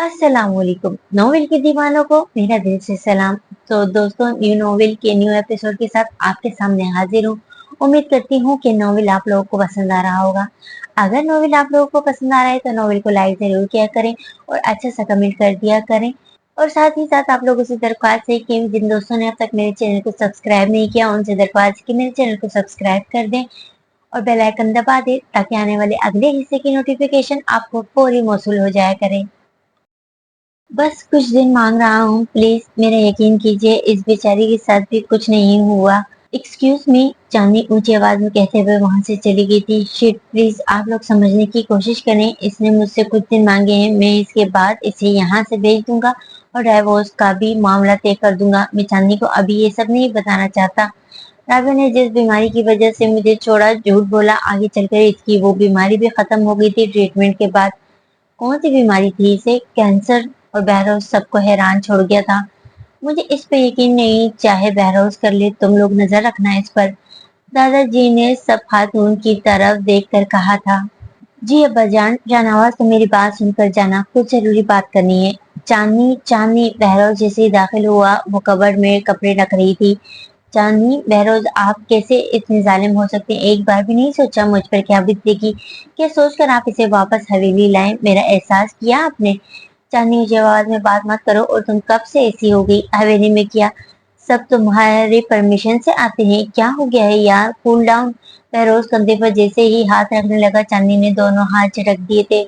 अस्सलाम वालेकुम। नॉवेल के दीवानों को मेरा दिल से सलाम। तो दोस्तों, न्यू नॉवेल के न्यू एपिसोड के साथ आपके सामने हाजिर हूँ। उम्मीद करती हूँ कि नॉवेल आप लोगों को पसंद आ रहा होगा। अगर नॉवेल आप लोगों को पसंद आ रहा है तो नॉवेल को लाइक जरूर किया करें और अच्छा सा कमेंट कर दिया करें। और साथ ही साथ आप लोगों से दरख्वास्त है कि जिन दोस्तों ने अब तक मेरे चैनल को सब्सक्राइब नहीं किया, उनसे दरख्वास्त है कि मेरे चैनल को सब्सक्राइब कर दें और बेल आइकन दबा दें ताकि आने वाले अगले हिस्से की नोटिफिकेशन आपको फौरी मौसूल हो जाया करे। बस कुछ दिन मांग रहा हूँ, प्लीज मेरा यकीन कीजिए, इस बेचारी के साथ भी कुछ नहीं हुआ। एक्सक्यूज मी, चांदनी ऊंची आवाज में कहते हुए वहां से चली गई थी। शिट, प्लीज आप लोग समझने की कोशिश करें, इसने मुझसे कुछ दिन मांगे हैं, मैं इसके बाद इसे यहाँ से भेज दूंगा और डाइवोर्स का भी मामला तय कर दूंगा। मैं चांदनी को अभी ये सब नहीं बताना चाहता। राबिया ने जिस बीमारी की वजह से मुझे छोड़ा, झूठ बोला, आगे चलकर इसकी वो बीमारी भी खत्म हो गई थी ट्रीटमेंट के बाद। कौन सी बीमारी थी इसे? कैंसर। और बहरोज सबको हैरान छोड़ गया था। मुझे इस पे यकीन नहीं, चाहे बहरोज कर ले, तुम लोग नजर रखना इस पर। दादाजी ने सब खातून की तरफ देखकर कहा था। जी अब्बाजान, शाहनवाज तो मेरी बात सुनकर जाना, कुछ जरूरी बात करनी है। चांदनी चांदनी बहरोज जैसे ही दाखिल हुआ वो कबर्ड में कपड़े रख रही थी। चांदनी, बहरोज आप कैसे इतने जालिम हो सकते हैं? एक बार भी नहीं सोचा मुझ पर क्या बीतेगी? क्या सोचकर आप इसे वापस हवेली लाए? मेरा एहसास किया आपने? चांदनी ऊंची आवाज में बात मत करो, और तुम कब से ऐसी हो गई? हवेली में किया सब तुम्हारे परमिशन से आते हैं? क्या हो गया है यार, कूल डाउन। बहरोज कंधे पर जैसे ही हाथ रखने लगा, चांदनी ने दोनों हाथ झटक दिए थे।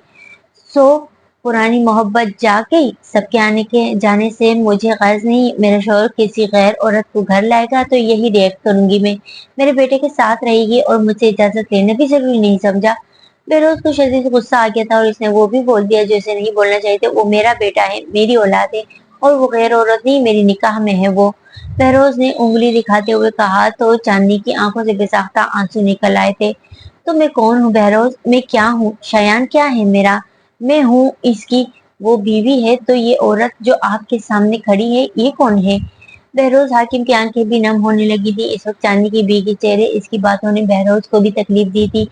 सो पुरानी मोहब्बत जाग गई? सबके आने के जाने से मुझे गर्ज नहीं, मेरा शौहर किसी गैर औरत को घर लाएगा तो यही रिएक्ट करूंगी मैं। मेरे बेटे के साथ रहेगी और मुझसे इजाजत लेना भी जरूरी नहीं समझा? बेरोज को शदीद गुस्सा आ गया था और इसने वो भी बोल दिया जो इसे नहीं बोलना चाहिए था। वो मेरा बेटा है, मेरी औलाद है, और वो गैर औरत नहीं, मेरी निकाह में है वो। बहरोज ने उंगली दिखाते हुए कहा तो चांदनी की आंखों से बेसाख्ता आंसू निकल आए थे। तो मैं कौन हूँ बहरोज? मैं क्या हूँ? शयान क्या है मेरा? मैं हूँ इसकी वो बीवी है, तो ये औरत जो आपके सामने खड़ी है ये कौन है? बहरोज हाकिम की आंखें भी नम होने लगी थी। इस वक्त चांदनी की बीवी के चेहरे, इसकी बातों ने बहरोज को भी तकलीफ दी थी।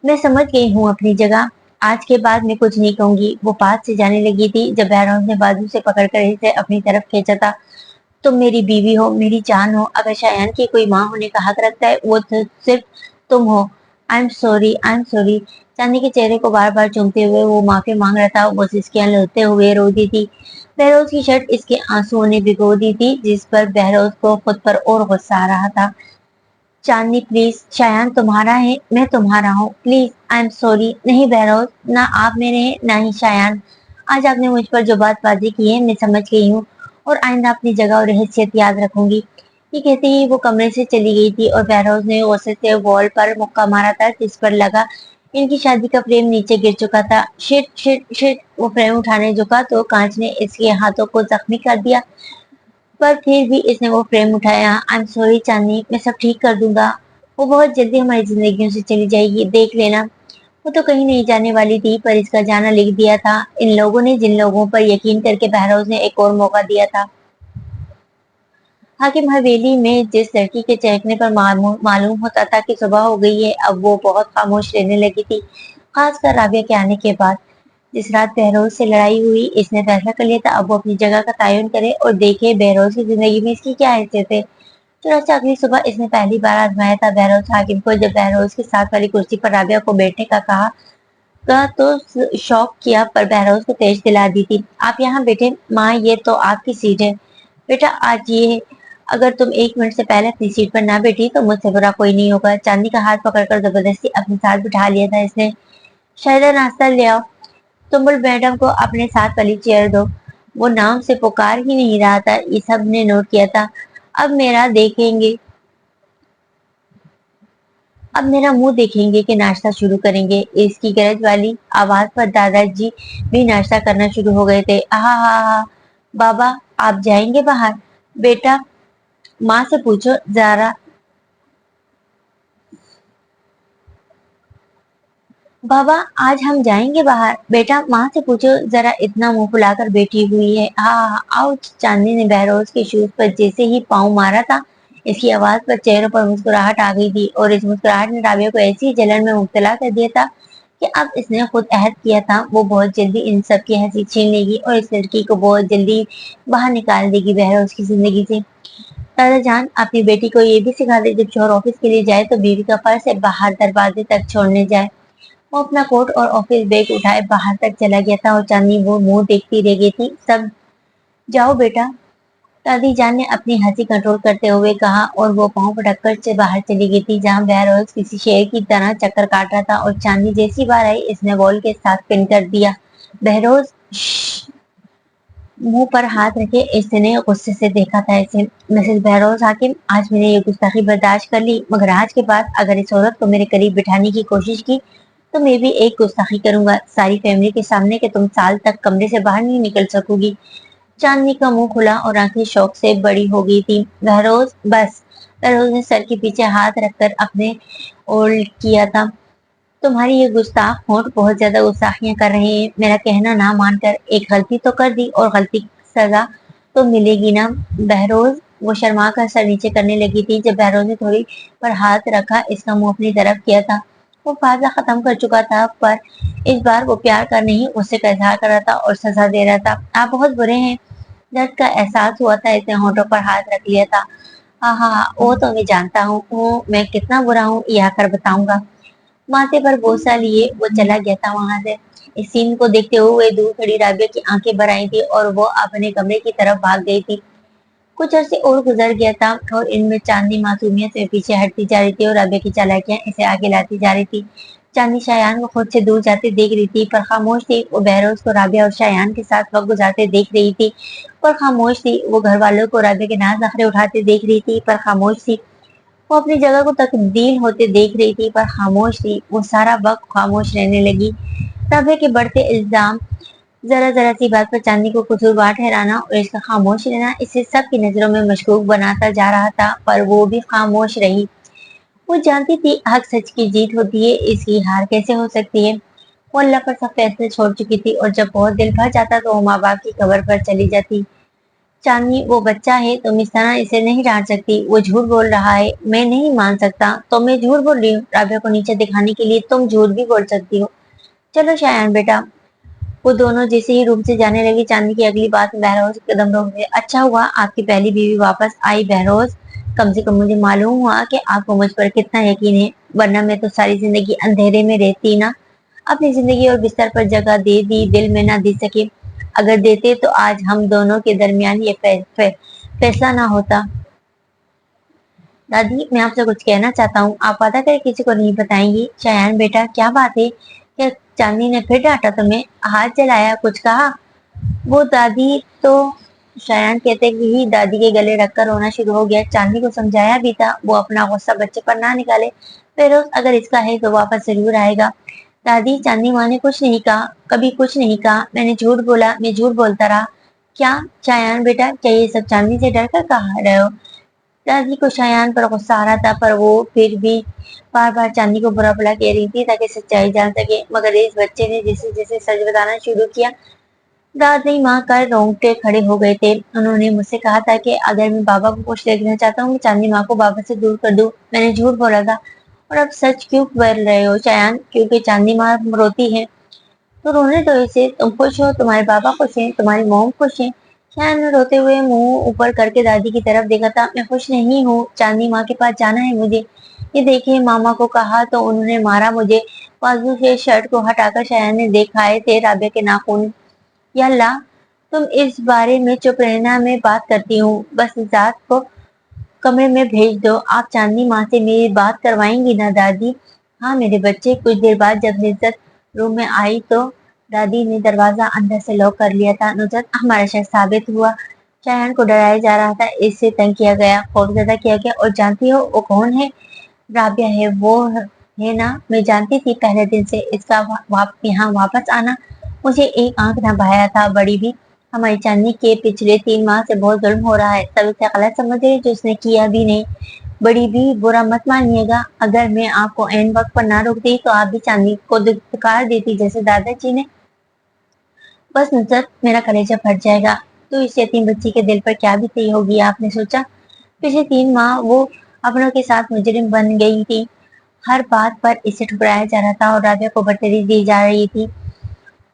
मैं समझ गई हूँ अपनी जगह, आज के बाद मैं कुछ नहीं कहूंगी। वो पास से जाने लगी थी जब बहरोज ने बाजू से पकड़कर इसे अपनी तरफ खींचा था। तुम मेरी बीवी हो, मेरी जान हो, अगर शायान की कोई माँ होने का हक रखता है वो तो सिर्फ तुम हो। I am sorry, I am sorry. चांदी के चेहरे को बार बार चूमते हुए वो माफी मांग रहा था। वो सिसकियां लेते हुए रो दी थी। बहरोज की शर्ट इसके आंसुओं ने भिगो दी थी, जिस पर बहरोज को खुद पर और गुस्सा आ रहा था। चांदनी प्लीज, शायान तुम्हारा है, मैं तुम्हारा हूँ, प्लीज। I am sorry. नहीं बहरोज, ना आप मेरे हैं ना ही शायान। आज आपने मुझ पर जो बातबाजी की है मैं समझ गई हूँ, और आइंदा अपनी जगह और हैसियत याद रखूंगी। ये कहते ही वो कमरे से चली गई थी और बहरोज ने गुस्से से वॉल पर मुक्का मारा था, जिस पर लगा इनकी शादी का फ्रेम नीचे गिर चुका था। Shit shit shit. वो फ्रेम उठाने झुका तो कांच ने इसके हाथों को जख्मी कर दिया, पर फिर भी इसने वो फ्रेम उठाया। आई एम सॉरी चांदनी, मैं सब ठीक कर दूंगा। वो बहुत जल्दी हमारी जिंदगियों से चली जाएगी, देख लेना। वो तो कहीं नहीं जाने वाली थी, पर इसका जाना लिख दिया था इन लोगों ने, जिन लोगों पर यकीन करके बहरोज ने एक और मौका दिया था। हाकिम हवेली में जिस लड़की के चहकने पर मालूम होता था कि सुबह हो गई है, अब वो बहुत खामोश रहने लगी थी, खासकर राबिया के आने के बाद। जिस रात बहरोज से लड़ाई हुई, इसने फैसला कर लिया था अब वो अपनी जगह का तयन करे और देखे बहरोज की जिंदगी में इसकी क्या हैसियत है। चुनांचे अगली सुबह इसने पहली बार आजमाया था बहरोज हाकिम को। जब बहरोज के साथ वाली कुर्सी पर राबिया को बैठने का कहा तो शौक किया, पर बहरोज को तेज दिला दी थी। आप यहाँ बैठे माँ, ये तो आपकी सीट है। बेटा आज ये है, अगर तुम 1 मिनट से पहले अपनी सीट पर ना बैठी तो मुझसे बुरा कोई नहीं होगा। चांदी का हाथ पकड़कर जबरदस्ती अपने साथ बिठा लिया था इसने। शायद नाश्ता ले आओ, तुम मैडम को अपने साथ वाली चेयर दो। वो नाम से पुकार ही नहीं रहा था, ये सब ने नोट किया था। अब मेरा देखेंगे अब मेरा मुंह देखेंगे कि नाश्ता शुरू करेंगे। इसकी गरज वाली आवाज पर दादाजी भी नाश्ता करना शुरू हो गए थे। आहा हा हा। बाबा, आप जाएंगे बाहर? बेटा, माँ से पूछो जरा। बाबा, आज हम जाएंगे बाहर? बेटा, माँ से पूछो जरा, इतना मुंह फुलाकर बैठी हुई है। हाँ, आउच। चांदनी ने बहरोज के शूज पर जैसे ही पाँव मारा था, इसकी आवाज पर चेहरों पर मुस्कुराहट आ गई थी, और इस मुस्कुराहट ने राबिया को ऐसी जलन में मुब्तला कर दिया था کہ अब इसने खुद अहद किया था वो बहुत जल्दी इन सब की हंसी छीन लेगी और इस लड़की को बहुत जल्दी बाहर निकाल देगी बहरोज की जिंदगी से। दादा जान अपनी बेटी को ये भी सिखा दे जब शोहर ऑफिस के लिए जाए तो बीवी का पर्स है बाहर दरवाजे तक छोड़ने जाए। वो अपना कोट और ऑफिस बैग उठाए बाहर तक चला गया था और चांदनी वो मुंह देखती रह गई थी। सब जाओ बेटा, दादी जान ने अपनी हंसी कंट्रोल करते हुए कहा और वो पांव पटककर से बाहर चली गई थी जहां बहरोज किसी शेर की तरह चक्कर काट रहा था और चांदनी जैसी बार आई इसने बॉल के साथ पिन कर दिया। बहरोज मुंह पर हाथ रखे इसने गुस्से से देखा था इसे। मिसेस बहरोज हाकिम, आज मैंने ये गुस्ताखी बर्दाश्त कर ली मगर आज के बाद अगर इस औरत को मेरे करीब बिठाने की कोशिश की तो मैं भी एक गुस्ताखी करूंगा सारी फैमिली के सामने कि तुम साल तक कमरे से बाहर नहीं निकल सकोगी। चांदनी का मुंह खुला और आंखें शौक से बड़ी हो गई थी। बहरोज बस। बहरोज ने सर के पीछे हाथ रखकर अपने ओल्ड किया था। तुम्हारी ये गुस्ताख होंठ बहुत ज्यादा गुस्ताखियां कर रहे हैं। मेरा कहना ना मानकर एक गलती तो कर दी और गलती की सजा तो मिलेगी ना। बहरोज वो शर्मा कर सर नीचे करने लगी थी जब बहरोज ने थोड़ी पर हाथ रखा इसका मुंह अपनी तरफ किया था। वो फायदा खत्म कर चुका था पर इस बार वो प्यार कर नहीं उससे का इजहार कर रहा था और सजा दे रहा था। आप बहुत बुरे हैं। दर्द का एहसास हुआ था इसने होठों पर हाथ रख लिया था। हाँ हाँ हाँ, वो तो मैं जानता हूँ वो मैं कितना बुरा हूँ ये आकर बताऊंगा। माथे पर बोसा लिए वो चला गया था वहां से। इस सीन को देखते हुए दूर खड़ी राबिया की आंखें भर आई थी और वो अपने कमरे की तरफ भाग गई थी। कुछ अरसे और गुजर गया था और इनमें चांदनी मासूमियत में पीछे हटती जा रही थी और राबिया की चालाकियां इसे आगे लाती जा रही थी। चांदनी शायान को खुद से दूर जाते देख रही थी पर खामोश थी। वो बहरोज को राबिया और शायान के साथ वक्त गुजारते देख रही थी पर खामोश थी। वो घर वालों को राबिया के नाज नखरे उठाते देख रही थी पर खामोश थी। वो अपनी जगह को तब्दील होते देख रही थी पर खामोश थी। वो सारा वक्त खामोश रहने लगी। राबिया के बढ़ते इल्जाम, जरा जरा सी बात पर चांदनी को कसूरवार ठहराना और इसका खामोश रहना इसे सबकी नजरों में मशकूक बनाता जा रहा था पर वो भी खामोश रही। वो जानती थी हक सच की जीत होती है इसकी हार कैसे हो सकती है। वो अल्लाह पर सब फैसले छोड़ चुकी थी और जब बहुत दिल भर जाता तो वो माँ बाप की कब्र पर चली जाती। चांदनी वो बच्चा है तुम इस तरह इसे नहीं डांट सकती। वो झूठ बोल रहा है मैं नहीं मान सकता तो मैं झूठ बोल रही हूँ। राबिया को नीचे दिखाने के लिए तुम झूठ भी बोल सकती हो। चलो शायान बेटा। वो दोनों जैसे ही रूम से जाने लगी चांदनी की अगली बात में बहरोज कदम रोक दिए। अच्छा हुआ आपकी पहली बीवी वापस आई बहरोज। कम से कम मुझे मालूम हुआ कि आपको मुझ पर कितना यकीन है वरना मैं तो सारी जिंदगी अंधेरे में रहती ना। अपनी जिंदगी और बिस्तर पर जगह दे दी दिल में ना दे सके। अगर देते तो आज हम दोनों के दरमियान ये फैसला ना होता। दादी मैं आपसे कुछ कहना चाहता हूँ आप वादा करें किसी को नहीं बताएंगी। शायान बेटा क्या बात है क्या चांदनी ने फिर डांटा तुम्हें हाथ जलाया कुछ कहा। वो दादी तो शायान कहते ही दादी के गले रखकर रोना शुरू हो गया। चांदनी को समझाया भी था वो अपना गुस्सा बच्चे पर ना निकाले। फिरोज अगर इसका है तो वापस जरूर आएगा। दादी चांदनी माँ ने कुछ नहीं कहा कभी कुछ नहीं कहा मैंने झूठ बोला मैं झूठ बोलता रहा। क्या शायान बेटा क्या ये सब चांदनी से डर कर कहा रहे हो। दादी को शायान पर गुस्सा आ रहा था पर वो फिर भी बार बार चांदनी को बुरा भला कह रही थी ताकि सच्चाई जान सके मगर इस बच्चे ने जैसे जैसे सच बताना शुरू किया दादी माँ का रोंगटे खड़े हो गए थे। उन्होंने मुझसे कहा था कि अगर मैं बाबा को कुछ देखना चाहता हूँ मैं चांदनी माँ को बाबा से दूर कर दूं। मैंने झूठ बोला था। और अब सच क्यों बोल रहे हो शायान क्योंकि चांदनी माँ रोती है तो रोने दो इसे। तुम खुश हो तुम्हारे पापा खुश हैं तुम्हारी मॉम खुश है। शायद ने रोते हुए मुंह ऊपर करके दादी की तरफ देखा था। मैं खुश नहीं हूँ चांदनी माँ के पास जाना है मुझे। ये देखिए मामा को कहा तो उन्होंने मारा मुझे। बाजू से शर्ट को हटाकर शायद ने दिखाए थे राबिया के नाखून। या अल्लाह तुम इस बारे में चुप रहना मैं बात करती हूँ बस जात को कमरे में भेज दो। आप चांदनी माँ से मेरी बात करवाएंगी ना दादी। हाँ मेरे बच्चे। कुछ देर बाद जब नुसरत रूम में आई तो दादी ने दरवाजा अंदर से लॉक कर लिया था। नुसरत हमारा शक साबित हुआ। शायान को डराया जा रहा था इससे तंग किया गया खौफजदा किया गया और जानती हो वो कौन है। राबिया है वो है ना। मैं जानती थी पहले दिन से इसका यहाँ वापस आना। मुझे एक आंख ना बहाया था बड़ी भी। हमारी चांदनी के पिछले 3 माह से बहुत जुल्म हो रहा है सब इसे गलत समझ रही जो उसने किया भी नहीं। बड़ी भी बुरा मत मानिएगा अगर मैं आपको एन वक्त पर ना रोकती तो आप भी चांदनी को दुत्कार देती जैसे दादाजी ने। बस नुसरत मेरा कलेजा फट जाएगा। तो इस यतीम बच्ची के दिल पर क्या बीती होगी आपने सोचा। पिछले 3 माह वो अपनों के साथ मुजरिम बन गई थी। हर बात पर इसे ठुकराया जा रहा था और राबिया को बरतरी दी जा रही थी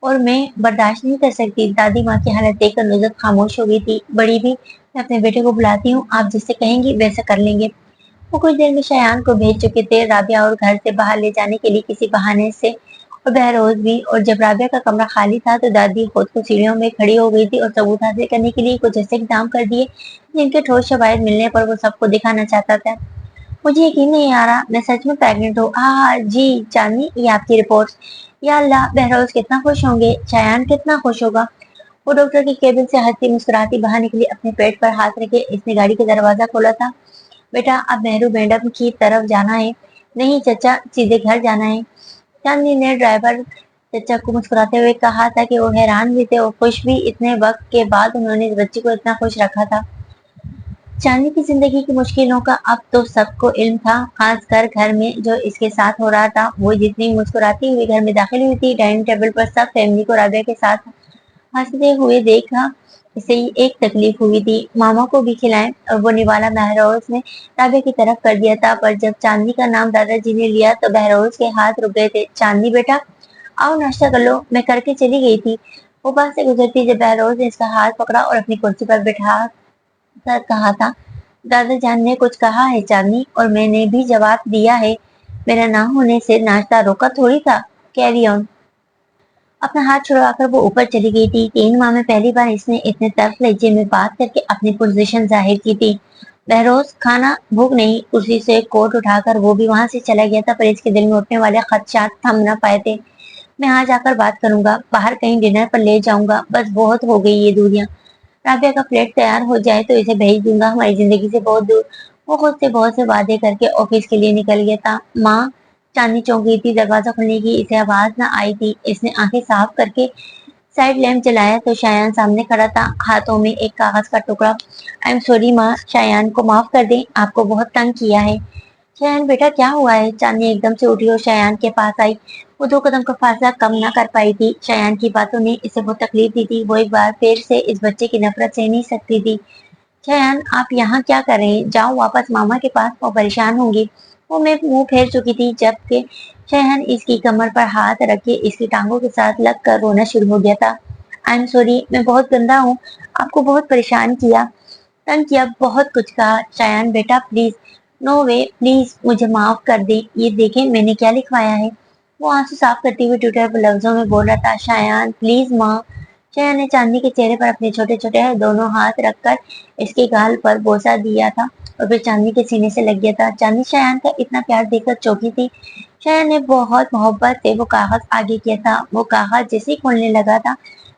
और मैं बर्दाश्त नहीं कर सकती। दादी माँ की हालत देखकर नुसरत खामोश हो गई थी। बड़ी भी, मैं अपने बेटे को बुलाती हूँ, आप जैसे कहेंगी वैसा कर लेंगे। वो कुछ देर में शयान को भेज चुके थे, राबिया और घर से बाहर ले जाने के लिए किसी बहाने से, और बहरोज भी। और जब राबिया का कमरा खाली था तो दादी खुद को सीढ़ियों में खड़ी हो गई थी और सबूत हासिल करने के लिए कुछ ऐसे इकदाम कर दिए जिनके ठोस शवाहिद मिलने पर वो सबको दिखाना चाहता था। मुझे यकीन नहीं आ रहा, मैं सच में प्रेग्नेंट हूँ। हाँ जी चांदनी, ये आपकी रिपोर्ट। या अल्लाह, बहरोज कितना खुश होंगे, शयान कितना खुश होगा। वो डॉक्टर की केबिन से हंसती मुस्कुराती बाहर निकली, अपने पेट पर हाथ रखे इसने गाड़ी का दरवाजा खोला था। बेटा, अब नेहरू मैडम की तरफ जाना है। नहीं चचा, सीधे घर जाना है। चांदनी ने ड्राइवर चचा को मुस्कुराते हुए कहा था कि वो हैरान भी थे और खुश भी। इतने वक्त के बाद उन्होंने इस बच्ची को इतना खुश रखा था। चांदनी की जिंदगी की मुश्किलों का अब तो सबको इल्म था, खासकर घर में जो इसके साथ हो रहा था। वो जितनी मुस्कुराती हुई घर में दाखिल हुई थी, डाइनिंग टेबल पर सब फैमिली को राबिया के साथ हंसते हुए देखा। इसे ही एक तकलीफ हुई थी, मामा को भी खिलाएं, और वो निवाला बहरोज ने राबिया की तरफ कर दिया था। पर जब चांदनी का नाम दादाजी ने लिया तो बहरोज के हाथ रुक गए थे। चांदनी बेटा, आओ नाश्ता कर लो, मैं करके चली गई थी। वो पास से गुजरती जब बहरोज ने इसका हाथ पकड़ा और अपनी कुर्सी पर बिठा कर कहा था, दादा जान ने कुछ कहा है चांदनी, और मैंने भी जवाब दिया है। मेरा ना होने से नाश्ता रोका थोड़ी था। Carry on. अपना हाथ छुड़वाकर वो ऊपर चली गई थी। 3 माह में पहली बार इसने इतने तल्ख लहजे में बात करके अपनी पोजीशन जाहिर की थी। बहरोज खाना, भूख नहीं। कुर्सी से कोट उठाकर वो भी वहां से चला गया था, पर इसके दिल में उठने वाले खदशात थम न पाए थे। मैं आज आकर बात करूंगा, बाहर कहीं डिनर पर ले जाऊंगा, बस बहुत हो गई ये दूरियां। राबिया का फ्लैट तैयार हो जाए तो इसे भेज दूंगा हमारी जिंदगी से बहुत दूर। वो खुद से बहुत से वादे करके ऑफिस के लिए निकल गया था। माँ, चांदनी चौंक गई थी। दरवाजा खुलने की इसे आवाज न आई थी। इसने आंखें साफ करके साइड लैम्प जलाया तो शायान सामने खड़ा था, हाथों में एक कागज का टुकड़ा। आई एम सॉरी माँ, शायान को माफ कर दें, आपको बहुत तंग किया है। शायान बेटा, क्या हुआ है? चांदनी एकदम से उठी और शायान के पास आई। वो 2 कदम का फासला कम ना कर पाई थी। शायान की बातों ने इसे बहुत तकलीफ दी थी। वो एक बार फिर से इस बच्चे की नफरत सह नहीं सकती थी। शायान, आप यहाँ क्या कर रहे हैं? जाओ वापस मामा के पास, वो परेशान होंगी। वो मैं मुंह फेर चुकी थी जबकि शायान इसकी कमर पर हाथ रखे इसकी टांगों के साथ लग कर रोना शुरू हो गया था। आई एम सॉरी, मैं बहुत गंदा हूँ, आपको बहुत परेशान किया, तंग किया, बहुत कुछ कहा। शायान बेटा प्लीज, नो वे, प्लीज मुझे माफ कर दे। ये देखें मैंने क्या लिखवाया है। वो आंसू साफ करते हुए टूटे हुए लफ्जों में बोल रहा था, शायान प्लीज माँ। शायान ने चांदनी के चेहरे पर अपने छोटे छोटे दोनों हाथ रखकर इसके गाल पर बोसा दिया था और फिर चांदनी के सीने से लग गया था। चांदनी शायान का इतना प्यार देखकर चौंकी थी। शायान ने बहुत मोहब्बत से वो कागज आगे किया था। वो कागज जैसे ही खोलने लगा था,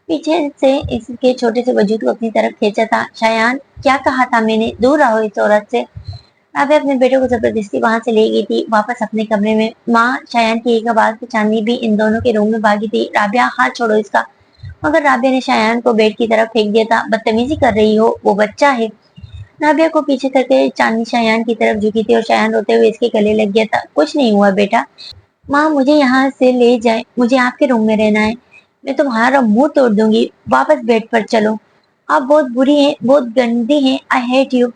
पीछे से इसके छोटे से वजूद को अपनी तरफ खींचा था। शायान, क्या कहा था मैंने? दूर रहो इस औरत से। राबिया अपने बेटे को जबरदस्ती वहां से ले गई थी वापस अपने कमरे में। माँ, शायान की एक आवाज से चांदनी भी इन दोनों के रूम में भागी थी। राबिया, हाथ छोड़ो इसका। मगर राबिया ने शायान को बेड की तरफ फेंक दिया था। बदतमीजी कर रही हो, वो बच्चा है। राबिया को पीछे करके चांदनी शायान की तरफ झुकी थी और शायान रोते हुए इसके गले लग गया था। कुछ नहीं हुआ बेटा। माँ, मुझे यहाँ से ले जाए, मुझे आपके रूम में रहना है। मैं तुम्हारा मुंह तोड़ दूंगी, वापस बेड पर चलो। आप बहुत बुरी हैं, बहुत गंदी हैं, आई हेट यू।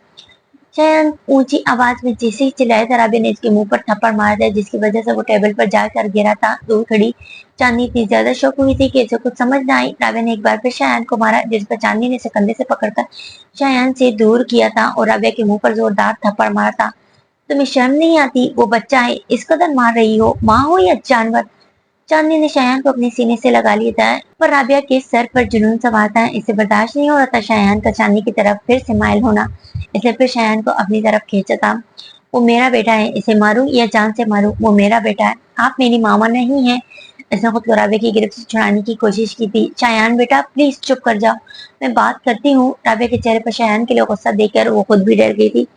शायद ऊंची आवाज में जैसे ही चिल्लाया था, राबिया ने इसके मुंह पर थप्पड़ मार दिया जिसकी वजह से वो टेबल पर जाकर गिरा था। दूर खड़ी चांदनी इतनी ज्यादा शौक हुई थी कि इसे कुछ समझ ना आई। राबिया ने एक बार फिर शायान को मारा जिस पर चांदनी ने इसे कंधे से पकड़कर शायान से दूर किया था और राबिया के मुंह पर जोरदार थप्पड़ मारा था। तुम्हें शर्म नहीं आती? वो बच्चा है, इस कदर मार रही हो, माँ हो या जानवर। चांदनी ने शायान को अपने सीने से लगा लिया था, पर राबिया के सर पर जुनून सवार था। इसे बर्दाश्त नहीं हो रहा था शायान का चांदनी की तरफ फिर से माइल होना। इसने फिर शायान को अपनी तरफ खींचा था। वो मेरा बेटा है, इसे मारूं या जान से मारूं, वो मेरा बेटा है, आप मेरी मामा नहीं है। इसने खुद को राबिया की गिरफ्त से छुड़ाने की कोशिश की थी। शायान बेटा प्लीज चुप कर जाओ, मैं बात करती हूँ। राबिया के चेहरे पर शायान के लिए गुस्सा देखकर वो खुद भी डर गई थी।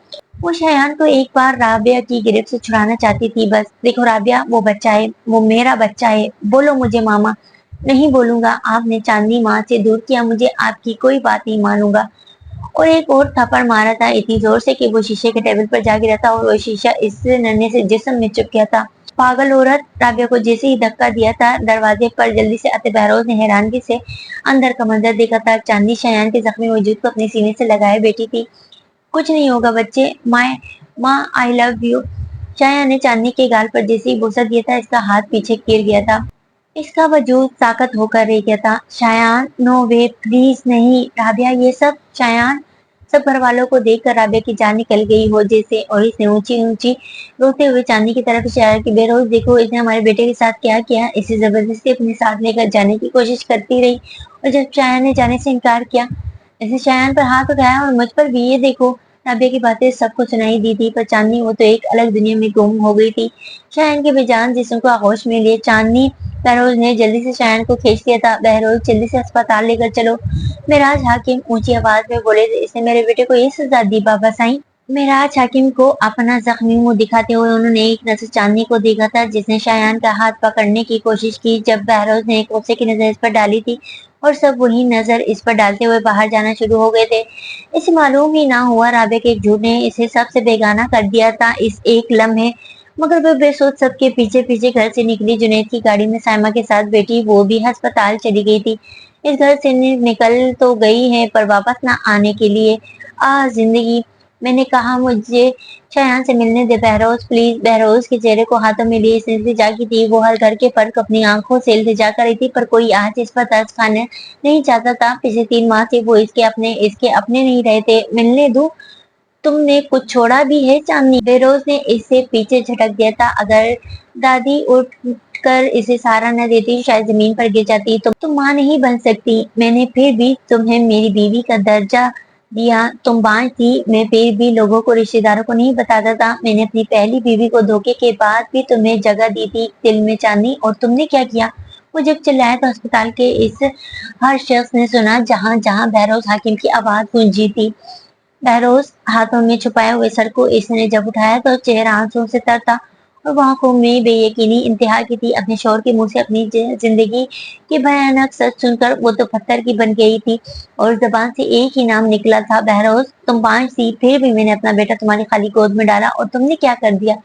वो शायान को एक बार राबिया की गिरफ्त से छुड़ाना चाहती थी बस। देखो राबिया, वो बच्चा है, वो मेरा बच्चा है, बोलो मुझे मामा। नहीं बोलूंगा, आपने चांदनी माँ से दूर किया मुझे, आपकी कोई बात नहीं मानूंगा। और एक और थप्पड़ मारा था इतनी जोर से कि वो शीशे के टेबल पर जा गिरा था और वो शीशा इससे नन्हे से जिस्म में चुप गया था। पागल औरत। राबिया को जैसे ही धक्का दिया था दरवाजे पर जल्दी से आते बहरोज ने हैरानगी से अंदर का मंजर देखा था। चांदनी शायान के जख्मी वजूद को अपने सीने से लगाए बैठी थी। कुछ नहीं होगा बच्चे, माँ आई लव यू। शाया ने चांदनी के गाल पर जैसे ही बोसा दिया था, इसका हाथ पीछे गिर गया था। इसका वजूद ताकत होकर रह गया था। शायान, नो वे, प्लीज नहीं। राबिया, ये सब। शायान, सब घर वालों को देखकर राबिया की जान निकल गई हो जैसे, और इसने ऊंची ऊंची रोते हुए चांदी की तरफ इशारा की, बेरोज देखो इसने हमारे बेटे के साथ क्या किया। इसे जबरदस्ती अपने साथ लेकर जाने की कोशिश करती रही, और जब शायान ने जाने से इनकार किया, इसने शायान पर हाथ उठाया और मुझ पर भी। ये देखो। राबिया की बातें सबको सुनाई दी थी, पर चांदनी, वो तो एक अलग दुनिया में गुम हो गई थी। शायान के बेजान जिस्म को आगोश में लिए चांदनी, बहरोज ने जल्दी से शायान को खींच लिया था। बहरोज, जल्दी से अस्पताल लेकर चलो। मेराज हाकिम ऊंची आवाज में बोले, इसने मेरे बेटे को ये सजा दी बाबा साईं। मेराज हाकिम को अपना जख्मी मुंह दिखाते हुए उन्होंने एक नजर चांदनी को देखा था, जिसने शायान का हाथ पकड़ने की कोशिश की जब बहरोज ने एक गुस्से की नजर इस पर डाली थी, और सब वही नजर इस पर डालते हुए बाहर जाना शुरू हो गए थे। इसे मालूम ही ना हुआ राबे के एक झूठ ने इसे सबसे बेगाना कर दिया था इस एक लम्हे। मगर वो बेसोच सबके पीछे पीछे घर से निकली। जुनैद की गाड़ी में साइमा के साथ बैठी, वो भी अस्पताल चली गई थी। इस घर से निकल तो गई है, पर वापस ना आने के लिए। जिंदगी, मैंने कहा मुझे शायान से मिलने दे बहरोज, प्लीज। बहरोज के चेहरे को हाथों में लिए इल्तिजा की थी। वो हर घर के फर्क अपनी आंखों से इल्तिजा कर रही थी, पर कोई आज इस पर तरस खाने नहीं चाहता था। पिछले 3 माह से वो इसके अपने नहीं रहे थे। मिलने दूं? तुमने कुछ छोड़ा भी है चांदनी? बेरोज ने इसे पीछे झटक दिया था। अगर दादी उठ कर इसे सहारा न देती, शायद जमीन पर गिर जाती। तुम माँ नहीं बन सकती। मैंने फिर भी तुम्हें मेरी बीवी का दर्जा दिया। तुम बांझ थी, मैं फिर भी लोगों को, रिश्तेदारों को नहीं बताता था। मैंने अपनी पहली बीवी को धोखे के बाद भी तुम्हें जगह दी थी दिल में चांदनी, और तुमने क्या किया? वो जब चिल्लाया तो अस्पताल के इस हर शख्स ने सुना, जहाँ जहाँ बहरोज हाकिम की आवाज गूंजी थी। बहरोज हाथों में छुपाए हुए सर को इसने जब उठाया तो चेहरा आंसुओं से तर था, और वो आंखों में बेयकीनी इंतहा की थी। अपने शौहर के मुंह से अपनी जिंदगी की भयानक सच सुनकर वो तो पत्थर की बन गई थी, और जबान से एक ही नाम निकला था, बहरोज। तुम बांझ थी, फिर भी मैंने अपना बेटा तुम्हारी खाली गोद में डाला, और तुमने क्या कर दिया?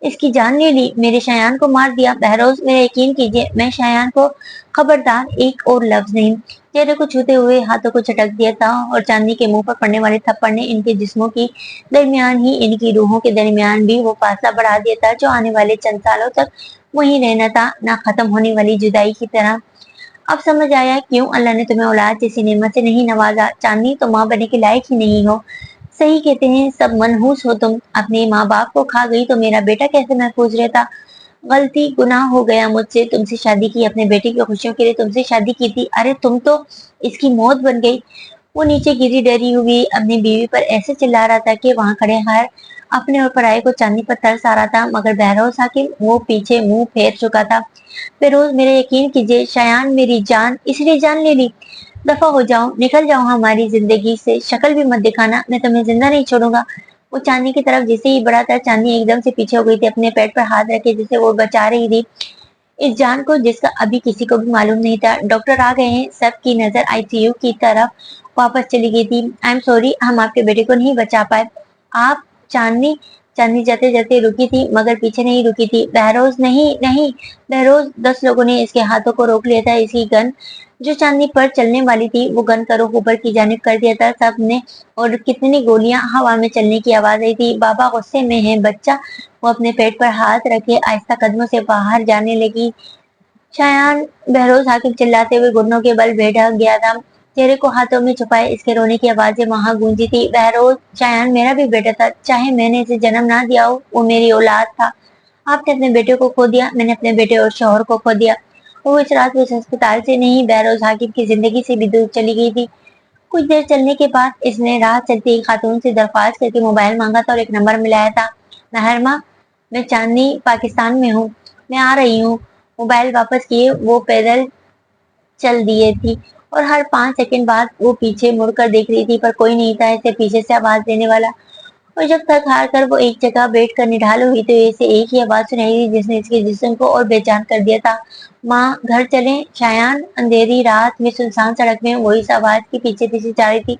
इसकी जान ले ली, मेरे शायान को मार दिया। बहरोज, मेरा यकीन कीजिए, मैं शायान को, खबरदार एक और लफ्ज नहीं। चेहरे को छूते हुए हाथों को झटक दिया था, और चांदनी के मुंह पर पड़ने वाले थप्पड़ ने इनके जिस्मों की दरमियान ही इनकी रूहों के दरमियान भी वो फासला बढ़ा दिया था, जो आने वाले चंद सालों तक वहीं रहना था, ना खत्म होने वाली जुदाई की तरह। अब समझ आया क्यों अल्लाह ने तुम्हें औलाद जैसी नेमत से नहीं नवाजा। चांदनी, तो माँ बनने के लायक ही नहीं हो। सही कहते हैं सब, मनहूस हो तुम। अपने माँ बाप को खा गई तो मेरा बेटा कैसे महफूज रहता? गलती, गुनाह हो गया मुझसे। तुमसे शादी की, अपने बेटे की खुशियों के लिए तुमसे शादी की थी। अरे तुम तो इसकी मौत बन गई। वो नीचे गिरी डरी हुई अपनी बीवी पर ऐसे चिल्ला रहा था कि वहां खड़े हर अपने और पराये को चांदी पर तरस आ रहा था, मगर बहरोज हाकिम वो पीछे मुंह फेर चुका था। बेरोज, मेरे यकीन कीजिए, शायान मेरी जान इसलिए जान ले ली। दफा हो जाओ, निकल जाओ हमारी जिंदगी से, शक्ल भी मत दिखाना, मैं तुम्हें जिंदा नहीं छोड़ूंगा। वो चांदी की तरफ जैसे ही बढ़ा था, चांदी एकदम से पीछे हो गई थी, अपने पेट पर हाथ रखे जिसे वो बचा रही थी, इस जान को जिसका अभी किसी को भी मालूम नहीं था। डॉक्टर आ गए हैं। सबकी नजर आईसीयू की तरफ वापस चली गई थी। आई एम सॉरी, हम आपके बेटे को नहीं बचा पाए। आप? चांदनी, चांदनी जाते जाते रुकी थी, मगर पीछे नहीं रुकी थी। बहरोज, नहीं नहीं। बहरोज, 10 लोगों ने इसके हाथों को रोक लिया था। इसकी गन जो चांदनी पर चलने वाली थी, वो गन का रुख ऊपर की जानिब कर दिया था सबने, और कितनी गोलियां हवा में चलने की आवाज आई थी। बाबा गुस्से में है बच्चा। वो अपने पेट पर हाथ रखे आहिस्ता कदमों से बाहर जाने लगी। शायान, बहरोज हाकिम चिल्लाते हुए घुटनों के बल बैठ गया था। चेहरे को हाथों में छुपाए इसके रोने की आवाजें वहां गूंजी थी। बहरोज, शायान मेरा भी बेटा था, चाहे मैंने इसे जन्म ना दिया हो, वो मेरी औलाद था। आपने अपने बेटे को खो दिया, मैंने अपने बेटे और शौहर को खो दिया। वो इस रात उस अस्पताल से नहीं, बहरोज हाकिम की जिंदगी से भी दूर चली गई थी। कुछ देर चलने के बाद इसने राह चलती एक खातून से दरख्वास्त करके मोबाइल मांगा था और एक नंबर मिलाया था। महरमा, मैं चांदनी पाकिस्तान में हूँ, मैं आ रही हूँ। मोबाइल वापस किए वो पैदल चल दिए थी, और हर 5 सेकंड बाद वो पीछे मुड़कर देख रही थी, पर कोई नहीं था इसे पीछे से आवाज देने वाला। और जब थक हार कर वो एक जगह बैठकर निढाल हुई तो इसे एक ही आवाज सुनाई दी, जिसने इसके जिस्म को और बेजान कर दिया था। माँ, घर चलें। शायान अंधेरी रात में सुनसान सड़क में वो इस आवाज के पीछे पीछे जा रही थी,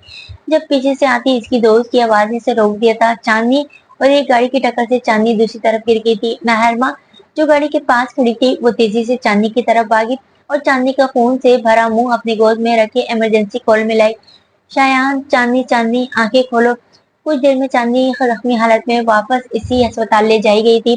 जब पीछे से आती इसकी दोस्त की आवाज ने इसे रोक दिया था। चांदनी, और एक गाड़ी की टक्कर से चांदनी दूसरी तरफ गिर गई थी। महरमा, जो गाड़ी के पास खड़ी थी, वो तेजी से चांदनी की तरफ भागी, और चांदनी का खून से भरा मुंह अपनी गोद में रखे इमरजेंसी कॉल में लाई। शायान, चांदनी, चांदनी, आंखें खोलो। कुछ देर में चांदनी जख्मी हालत में वापस इसी अस्पताल ले जाई गई थी।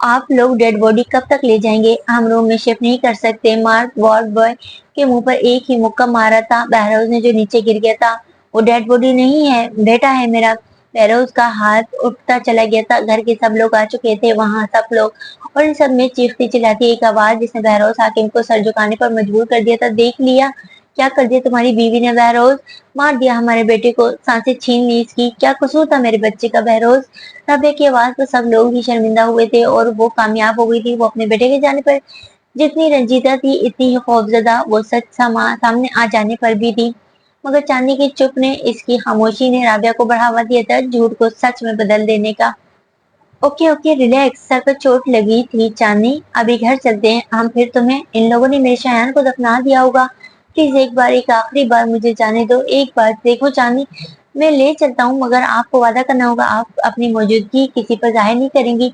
आप लोग डेड बॉडी कब तक ले जाएंगे? हम रूम में शिफ्ट नहीं कर सकते। मार्क वार्ड बॉय के मुंह पर एक ही मुक्का मारा था। बहरोज ने जो नीचे गिर गया था वो डेड बॉडी नहीं है, बेटा है मेरा। बहरोज का हाथ उठता चला गया था। घर के सब लोग आ चुके थे, वहां सब लोग, और इन सब में चीखती चिल्लाती एक आवाज जिसने बहरोज हाकिम को सर झुकाने पर मजबूर कर दिया था। देख लिया क्या कर दिया तुम्हारी बीवी ने बहरोज? मार दिया हमारे बेटे को, सांसें छीन ली इसकी। क्या कसूर था मेरे बच्चे का बहरोज? राबिया की आवाज पर सब लोग ही शर्मिंदा हुए थे और वो कामयाब हो गई थी। वो अपने बेटे के जाने पर जितनी रंजीदा थी इतनी ही खौफजदा वो सच सामने आ जाने पर भी थी। मगर चांदी की चुप ने, इसकी खामोशी ने राबिया को बढ़ावा दिया था झूठ को सच में बदल देने का। ओके ओके रिलैक्स, सर पर चोट लगी थी चांदनी, अभी घर चलते हैं हम, फिर तुम्हें इन लोगों ने मेरे शयान को दफना दिया होगा। प्लीज एक बार, एक आखिरी बार मुझे जाने दो। एक बार देखो चांदनी, मैं ले चलता हूँ मगर आपको वादा करना होगा आप अपनी मौजूदगी किसी पर जाहिर नहीं करेंगी।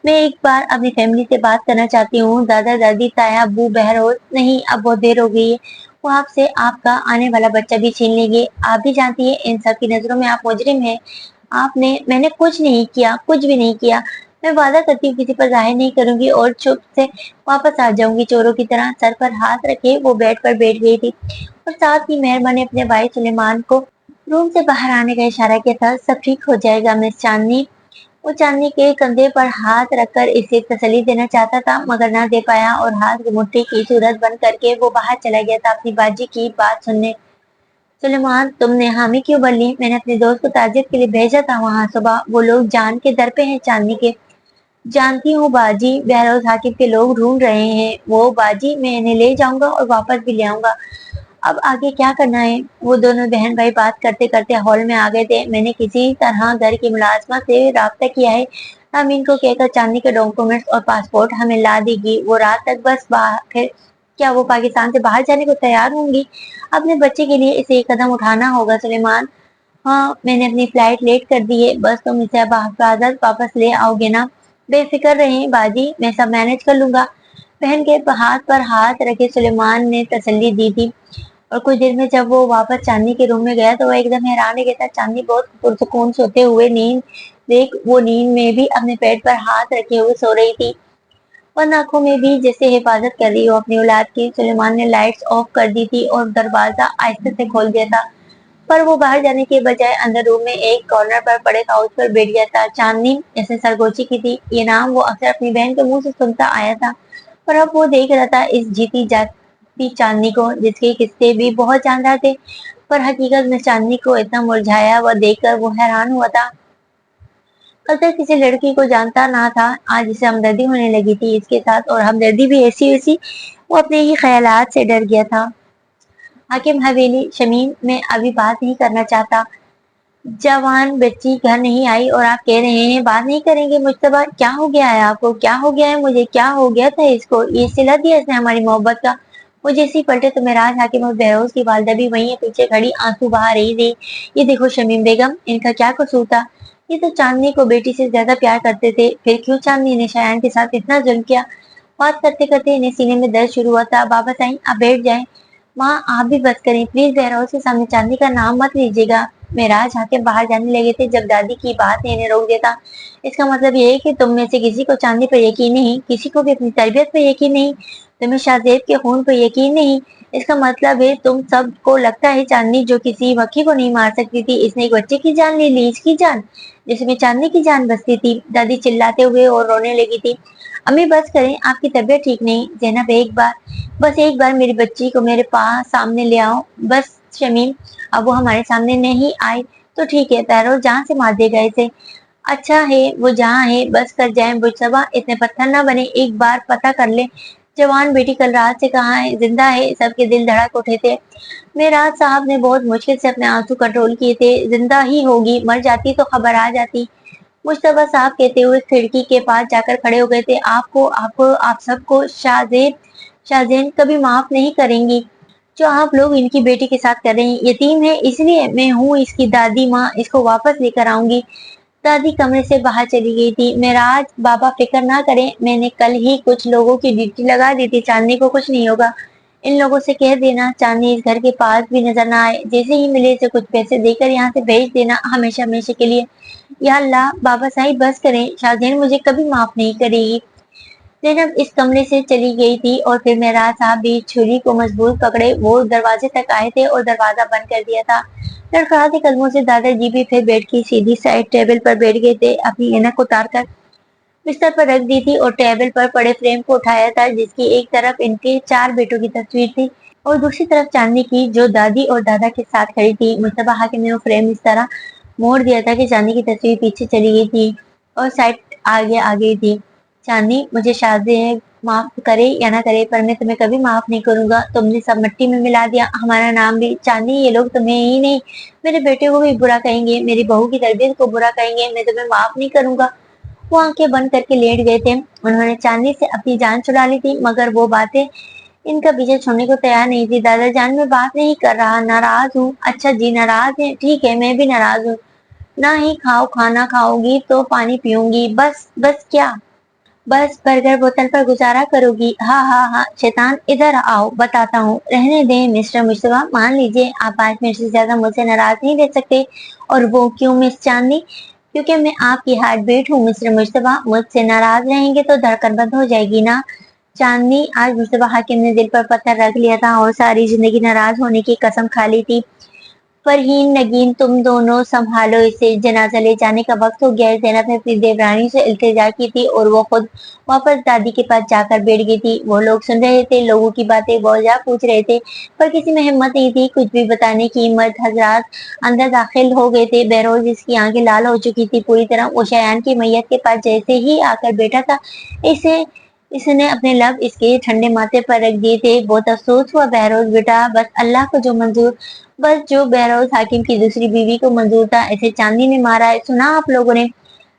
मैं एक बार अपनी फैमिली से बात करना चाहती हूँ, दादा दादी ताया अब्बू बहरोज। नहीं, अब बहुत देर हो गई है, वो आपसे आपका आने वाला बच्चा भी छीन लेंगे। आप भी जानती है इन सब की नजरों में आप मुजरिम है। मैंने कुछ नहीं किया, कुछ भी नहीं किया। मैं वादा करती हूँ किसी पर जाहिर नहीं करूंगी और चुप से वापस आ जाऊंगी चोरों की तरह। सर पर हाथ रखे वो बेड पर बैठ गई थी और साथ ही मेहरबान ने अपने भाई सुलेमान को रूम से बाहर आने का इशारा किया था। सब ठीक हो जाएगा मिस चांदनी। वो चांदनी के कंधे पर हाथ रखकर इसे तसल्ली देना चाहता था मगर ना दे पाया और हाथ की मुट्ठी की सूरत बंद करके वो बाहर चला गया था अपनी बाजी की बात सुनने। सुलेमान, तुमने हामी क्यों भर ली? मैंने अपने दोस्त को ताजियत के लिए भेजा था वहां सुबह। वो लोग जान के दर पे हैं चांदनी के। जानती हूँ बाजी, बहरोज हाकिम के लोग ढूंढ रहे हैं। वो बाजी, मैं इन्हें ले जाऊंगा और वापस भी ले आऊंगा। अब आगे क्या करना है? वो दोनों बहन भाई बात करते करते हॉल में आ गए थे। मैंने किसी तरह घर की मुलाजमा से राब्ता किया है, अमीन को कहकर चांदनी के डॉक्यूमेंट्स और पासपोर्ट हमें ला देगी। वो रात तक बस बाहर, क्या वो पाकिस्तान से बाहर जाने को तैयार होंगी? अपने बच्चे के लिए इसे एक कदम उठाना होगा सुलेमान। हाँ, मैंने अपनी फ्लाइट लेट कर दी है, बस तुम इसे बहिफाजत वापस ले आओगे ना? बेफिक्र रहें बाजी, मैं सब मैनेज कर लूंगा। बहन के हाथ पर हाथ रखे सुलेमान ने तसल्ली दी थी। और कुछ देर में जब वो वापस चांदनी के रूम में गया तो वो एकदम हैरान हो गया था। चांदनी बहुत पुरसुकून सोते हुए नींद देख वो नींद में भी अपने पेट पर हाथ रखे हुए सो रही थी, बंद आंखों में भी जैसे हिफाजत कर रही हो अपनी औलाद की। सुलेमान ने लाइट्स ऑफ कर दी थी और दरवाजा आहिस्ते से खोल दिया था, पर वो बाहर जाने के बजाय अंदर रूम में एक कॉर्नर पर पड़े काउच पर बैठ गया था। चांदनी ऐसे सरगोची की थी, ये नाम वो अक्सर अपनी बहन के मुंह से सुनता आया था, पर अब वो देख रहा था इस जीती जागती चांदनी को जिसके किस्से भी बहुत जानदार थे। पर हकीकत में चांदनी को इतना मुरझाया हुआ देखकर वो हैरान हुआ था। कल तक किसी लड़की को जानता ना था, आज इसे हमदर्दी होने लगी थी इसके साथ, और हमदर्दी भी ऐसी वैसी। वो अपने ही ख्यालात से डर गया था। हाकिम हवेली, शमीम, मैं अभी बात नहीं करना चाहता। जवान बच्ची घर नहीं आई और आप कह रहे हैं बात नहीं करेंगे? मुश्तबा, क्या हो गया है आपको? क्या हो गया है मुझे? क्या हो गया था इसको? ये सिला दिया इसने हमारी मोहब्बत का। वो जैसी पलटे तो मेराज हाकिम और बहरोज की वालदा भी वहीं है, पीछे खड़ी आंसू बहा रही थी। ये देखो शमीम बेगम, इनका क्या कसूर था? ये तो चांदनी को बेटी से ज्यादा प्यार करते थे, फिर क्यों चांदनी ने शायान के साथ इतना जुल्म किया? बात करते करते इन्हें सीने में दर्द शुरू हुआ था। वापस आई, आप बैठ जाएं। माँ, आप भी बस करें प्लीज, बहरोज के सामने चांदनी का नाम मत लीजिएगा। मेराज हाकिम बाहर जाने लगे थे जब दादी की बात ने इन्हें रोक दिया था। इसका मतलब ये है कि तुम में से किसी को चांदनी पर यकीन नहीं, किसी को भी अपनी तरबियत पर यकीन नहीं, तुम्हें शाहजेब के खून पर यकीन नहीं। इसका मतलब है तुम सबको लगता है चांदनी जो किसी वकी को नहीं मार सकती थी, इसने एक बच्चे की जान ले ली, इसकी जान जिसमें चांदनी की जान बसती थी। दादी चिल्लाते हुए और रोने लगी थी। अम्मी बस करें, आपकी तबीयत ठीक नहीं। जैनब, एक बार, बस एक बार मेरी बच्ची को मेरे पास सामने ले आओ बस। शमीम, अब वो हमारे सामने नहीं आई तो ठीक है, पैरों जान से मार देगा इसे। अच्छा है वो जहाँ है, बस कर जाए बुझसबा, इतने पत्थर ना बने, एक बार पता कर ले जवान बेटी कल रात से कहाँ है, जिंदा है? सबके दिल धड़क उठे थे। मेराज साहब ने बहुत मुश्किल से अपने आंसू कंट्रोल किए थे। जिंदा ही होगी, मर जाती तो खबर आ जाती, मुश्तबा साहब कहते हुए खिड़की के पास जाकर खड़े हो गए थे। आपको आपको आप सबको शाहजेब शाहजेन कभी माफ नहीं करेंगी जो आप लोग इनकी बेटी के साथ कर रहे हैं। यतीम है इसलिए मैं हूँ इसकी दादी माँ, इसको वापस लेकर आऊंगी। दादी कमरे से बाहर चली गई थी। मेराज बाबा फिक्र ना करें, मैंने कल ही कुछ लोगों की ड्यूटी लगा दी थी, चांदनी को कुछ नहीं होगा। इन लोगों से कह देना चांदनी इस घर के पास भी नजर ना आए, जैसे ही मिले इसे कुछ पैसे देकर यहाँ से भेज देना हमेशा हमेशा के लिए। या अल्लाह, बाबा साहिब बस करें, शाहजैन मुझे कभी माफ नहीं करेगी। ज़ैनब इस कमरे से चली गई थी और फिर मेहराज साहब भी छुरी को मजबूत पकड़े वो दरवाजे तक आए थे और दरवाजा बंद कर दिया था। लड़खड़ाते कदमों से दादाजी भी फिर बेड की सीधी साइड टेबल पर बैठ गए थे। अपनी ऐनक उतार कर बिस्तर पर रख दी थी और टेबल पर पड़े फ्रेम को उठाया था जिसकी एक तरफ इनके 4 बेटों की तस्वीर थी और दूसरी तरफ चांदनी की जो दादी और दादा के साथ खड़ी थी। मुस्तफा हाकिम ने वो फ्रेम इस तरह मोड़ दिया था कि चांदनी की तस्वीर पीछे चली गई थी और साइड आगे आ गई थी। चांदनी, मुझे शादी माफ करे या ना करे पर मैं तुम्हें कभी माफ नहीं करूंगा। तुमने सब मिट्टी में मिला दिया, हमारा नाम भी। चांदनी, ये लोग तुम्हें ही नहीं मेरे बेटे को भी बुरा कहेंगे, मेरी बहू की तरबियत को बुरा कहेंगे, मैं तुम्हें माफ नहीं करूंगा। वो आंखें बंद करके लेट गए थे। उन्होंने चांदनी से अपनी जान छुड़ा ली थी मगर वो बातें इनका पीछे छोड़ने को तैयार नहीं थी। दादा जान, मैं बात नहीं कर रहा, नाराज हूँ। अच्छा जी, नाराज है, ठीक है, मैं भी नाराज हूँ। ना ही खाना खाओगी तो पानी पीऊंगी, बस बस क्या? बस बर्गर बोतल पर गुजारा करोगी? हाँ हाँ हाँ, शैतान इधर आओ, बताता हूँ। रहने दें मिस्टर मुस्तफा, मान लीजिए आप 5 मिनट से ज्यादा मुझसे नाराज नहीं रह सकते। और वो क्यों मिस चांदनी? क्योंकि मैं आपकी हार्ट बीट हूँ मिस्टर मुस्तफा। मुझसे नाराज रहेंगे तो धड़कन बंद हो जाएगी ना। चांदनी, आज मुस्तफा हाकिम ने दिल पर पत्थर रख लिया था और सारी जिंदगी नाराज होने की कसम खा ली थी। फरहीन, नगीन, तुम दोनों संभालो इसे, जनाजा ले जाने का वक्त हो गया है। ज़ैनब ने अपनी देवरानी से इल्तिजा की थी और वो खुद वापस दादी के पास जाकर बैठ गई थी। वो लोग सुन रहे थे, लोगों की बातें बोझा पूछ रहे थे पर किसी में हिम्मत नहीं थी कुछ भी बताने की। मर्द हजरात अंदर दाखिल हो गए थे। बहरोज, जिसकी आंखें लाल हो चुकी थी पूरी तरह, वो शयान की मैयत के पास जैसे ही आकर बैठा था, इसे इसने अपने लब इसके ठंडे माथे पर रख दिए थे। बहुत अफसोस हुआ बहरोज बेटा, बस अल्लाह को जो मंजूर, बस जो बहरोज हाकिम की दूसरी बीवी को मंजूर था ऐसे चांदनी ने मारा है। सुना आप लोगों ने?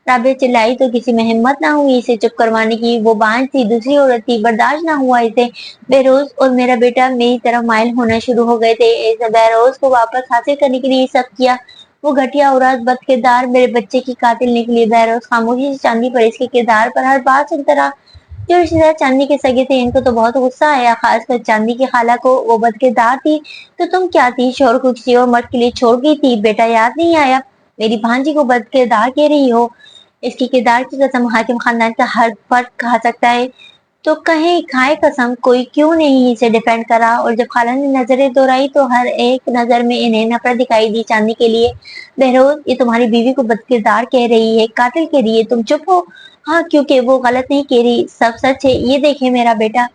राबिया चिल्लाई तो किसी में हिम्मत ना हुई इसे चुप करवाने की। वो बांझ थी, दूसरी औरत थी, बर्दाश्त ना हुआ इसे। बहरोज और मेरा बेटा मेरी तरफ माइल होना शुरू हो गए थे। इस बहरोज को वापस हासिल करने के लिए सब किया। वो घटिया औरत, बद किरदार, मेरे बच्चे की कातिल निकली। बहरोज खामोशी से चांदी पर इसके किरदार पर हर बात सुनता रहा। जो रिश्तेदार चांदी के सगे थे इनको तो बहुत गुस्सा आया, खासकर चांदी की खाला को। वो बदकिरदार थी तो तुम क्या थी? शोर को किसी और मर्द के लिए छोड़ गई थी? बेटा याद नहीं आया? मेरी भांजी को बदकिरदार कह रही हो? इसकी किरदार की कसम हाकिम खानदान का हर फर्द खा सकता है तो कहीं खाए कसम, कोई क्यों नहीं इसे डिफेंड करा? और जब खाला ने नजरें दोहराई तो हर एक नजर में इन्हें नफरत दिखाई दी चांदी के लिए। बहरोज, ये तुम्हारी बीवी को बदकिरदार कह रही है, कातिल कह रही है, तुम चुप हो? हाँ, क्योंकि वो गलत नहीं कह रही, सब सच है। ये देखे मेरा बेटा,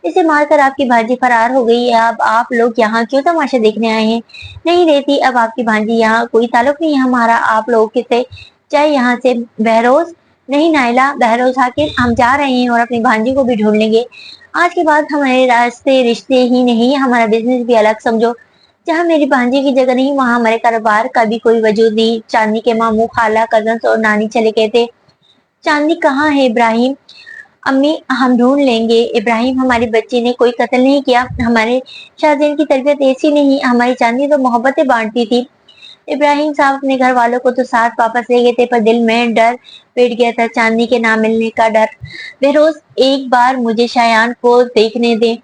इसे मारकर आपकी भांजी फरार हो गई है। अब आप लोग यहाँ क्यों तमाशा देखने आए हैं? नहीं रहती अब आपकी भांजी यहाँ, कोई ताल्लुक नहीं है हमारा आप लोगों के से। चाहे यहाँ से। बहरोज, नहीं नाइला, बहरोज हाकिम, हम जा रहे हैं और अपनी भांजी को भी ढूंढ लेंगे। आज के बाद हमारे रास्ते रिश्ते ही नहीं, हमारा बिजनेस भी अलग समझो। जहाँ मेरी भांजी की जगह नहीं वहाँ हमारे कारोबार का भी कोई वजूद नहीं। चांदनी के मामू, खाला, कजन और नानी चले गए थे। चांदनी कहाँ है इब्राहिम? अम्मी, हम ढूंढ लेंगे। इब्राहिम, हमारी बच्ची ने कोई कत्ल नहीं किया, हमारे शाहजैन की तरबियत ऐसी नहीं, हमारी चांदनी तो मोहब्बतें बांटती थी। इब्राहिम साहब अपने घर वालों को तो साथ वापस ले गए थे पर दिल में डर बैठ गया था, चांदनी के ना मिलने का डर। बहरोज, एक बार मुझे शायान को देखने दे।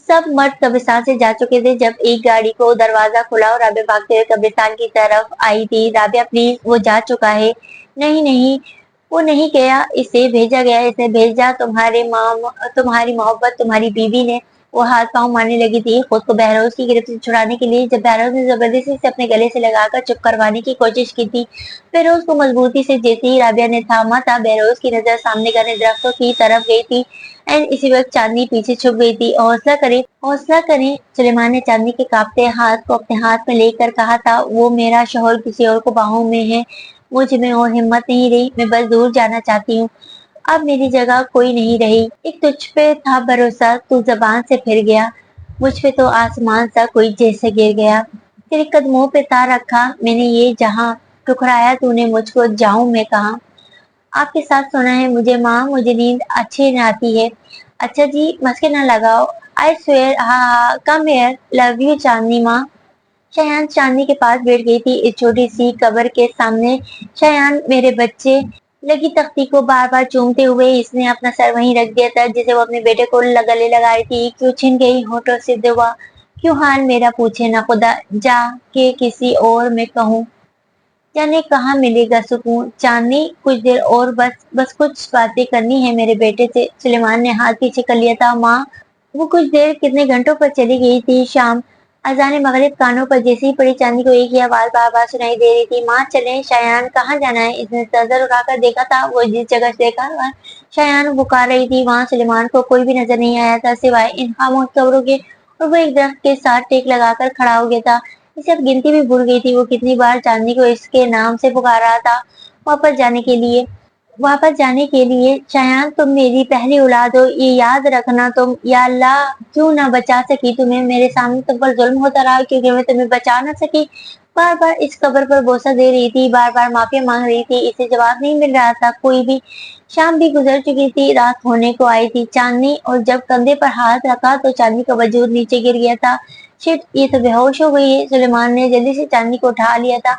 सब मर्द कब्रिस्तान से जा चुके थे जब एक गाड़ी को दरवाजा खुला और राबिया भागते हुए कब्रिस्तान की तरफ आई थी। राबिया प्लीज, वो जा चुका है। नहीं नहीं, वो नहीं गया, इसे भेजा गया, इसे भेजा तुम्हारी मोहब्बत, तुम्हारी बीवी ने। वो हाथ पांव मारने लगी थी खुद को बहरोज की गिरफ्त से छुड़ाने के लिए जब बहरोज ने जबरदस्ती से अपने गले से लगाकर चुप करवाने की कोशिश की थी। बहरोज को मजबूती से जैसे ही राबिया ने थामा था, बहरोज की नजर सामने घने दरख्तों की तरफ गई थी एंड इसी वक्त चांदनी पीछे छुप गई थी। हौसला करें, हौसला करें। सुलेमान ने चांदनी के कांपते हाथ को अपने हाथ में लेकर कहा था, वो मेरा शोहर किसी और को बाहों में है, मुझ में और हिम्मत नहीं रही, मैं बस दूर जाना चाहती हूँ। अब मेरी जगह कोई नहीं रही। एक तुझ पे था भरोसा, तू जबान से फिर गया, मुझ पे तो आसमान सा कोई जैसे गिर गया। तेरे कदमों पे था रखा मैंने ये जहां, ठुकराया तूने मुझको, जाऊं मैं कहाँ? आपके साथ सोना है मुझे माँ, मुझे नींद अच्छी न आती है। अच्छा जी, मस्के ना लगाओ। आई स्वेयर, हाँ कम हियर, लव यू चांदनी माँ। शयान चांदनी के पास बैठ गई थी इस छोटी सी कब्र के सामने। शयान, मेरे बच्चे, लगी तख्ती को बार बार चूमते हुए इसने अपना सर वहीं रख दिया था जिसे वो अपने बेटे को गले लगाई थी। क्यों छिन गई होठों से दुआ, क्यों हाल मेरा पूछे ना खुदा, जा के किसी और में कहूँ, जाने कहाँ मिलेगा सुकून। चांदनी कुछ देर और बस कुछ बातें करनी है मेरे बेटे से। सुलेमान ने हाथ पीछे कर लिया था। माँ, वो कुछ देर कितने घंटों पर चली गई थी। शाम, अजाने मगरिब कानों पर जैसे ही पड़ी चांदनी को एक ही आवाज बार बार सुनाई दे रही थी, माँ चले। शायान कहाँ जाना है? इसने नजर उठाकर देखा था, वो जिस जगह से देखा था शायान पुकार रही थी वहां सुलेमान को कोई भी नजर नहीं आया था सिवाय इन खामोश कब्रों के। और वो एक दरख्त के साथ टेक लगाकर खड़ा हो गया था। इसे अब गिनती भी भूल गई थी वो कितनी बार चांदनी को इसके नाम से पुकार रहा था वापस जाने के लिए। वापस जाने के लिए, शायान तुम मेरी पहली औलाद हो, ये याद रखना। तुम, या अल्लाह, क्यों ना बचा सकी तुम्हें। मेरे सामने तुम पर जुल्म होता रहा क्योंकि मैं तुम्हें बचा ना सकी। बार बार इस कब्र पर बोसा दे रही थी, बार बार माफी मांग रही थी। इसे जवाब नहीं मिल रहा था कोई भी। शाम भी गुजर चुकी थी, रात होने को आई थी। चांदनी, और जब कंधे पर हाथ रखा तो चांदनी का वजूद नीचे गिर गया था। शिट, ये तो बेहोश हो गई है। सुलेमान ने जल्दी से चांदनी को उठा लिया था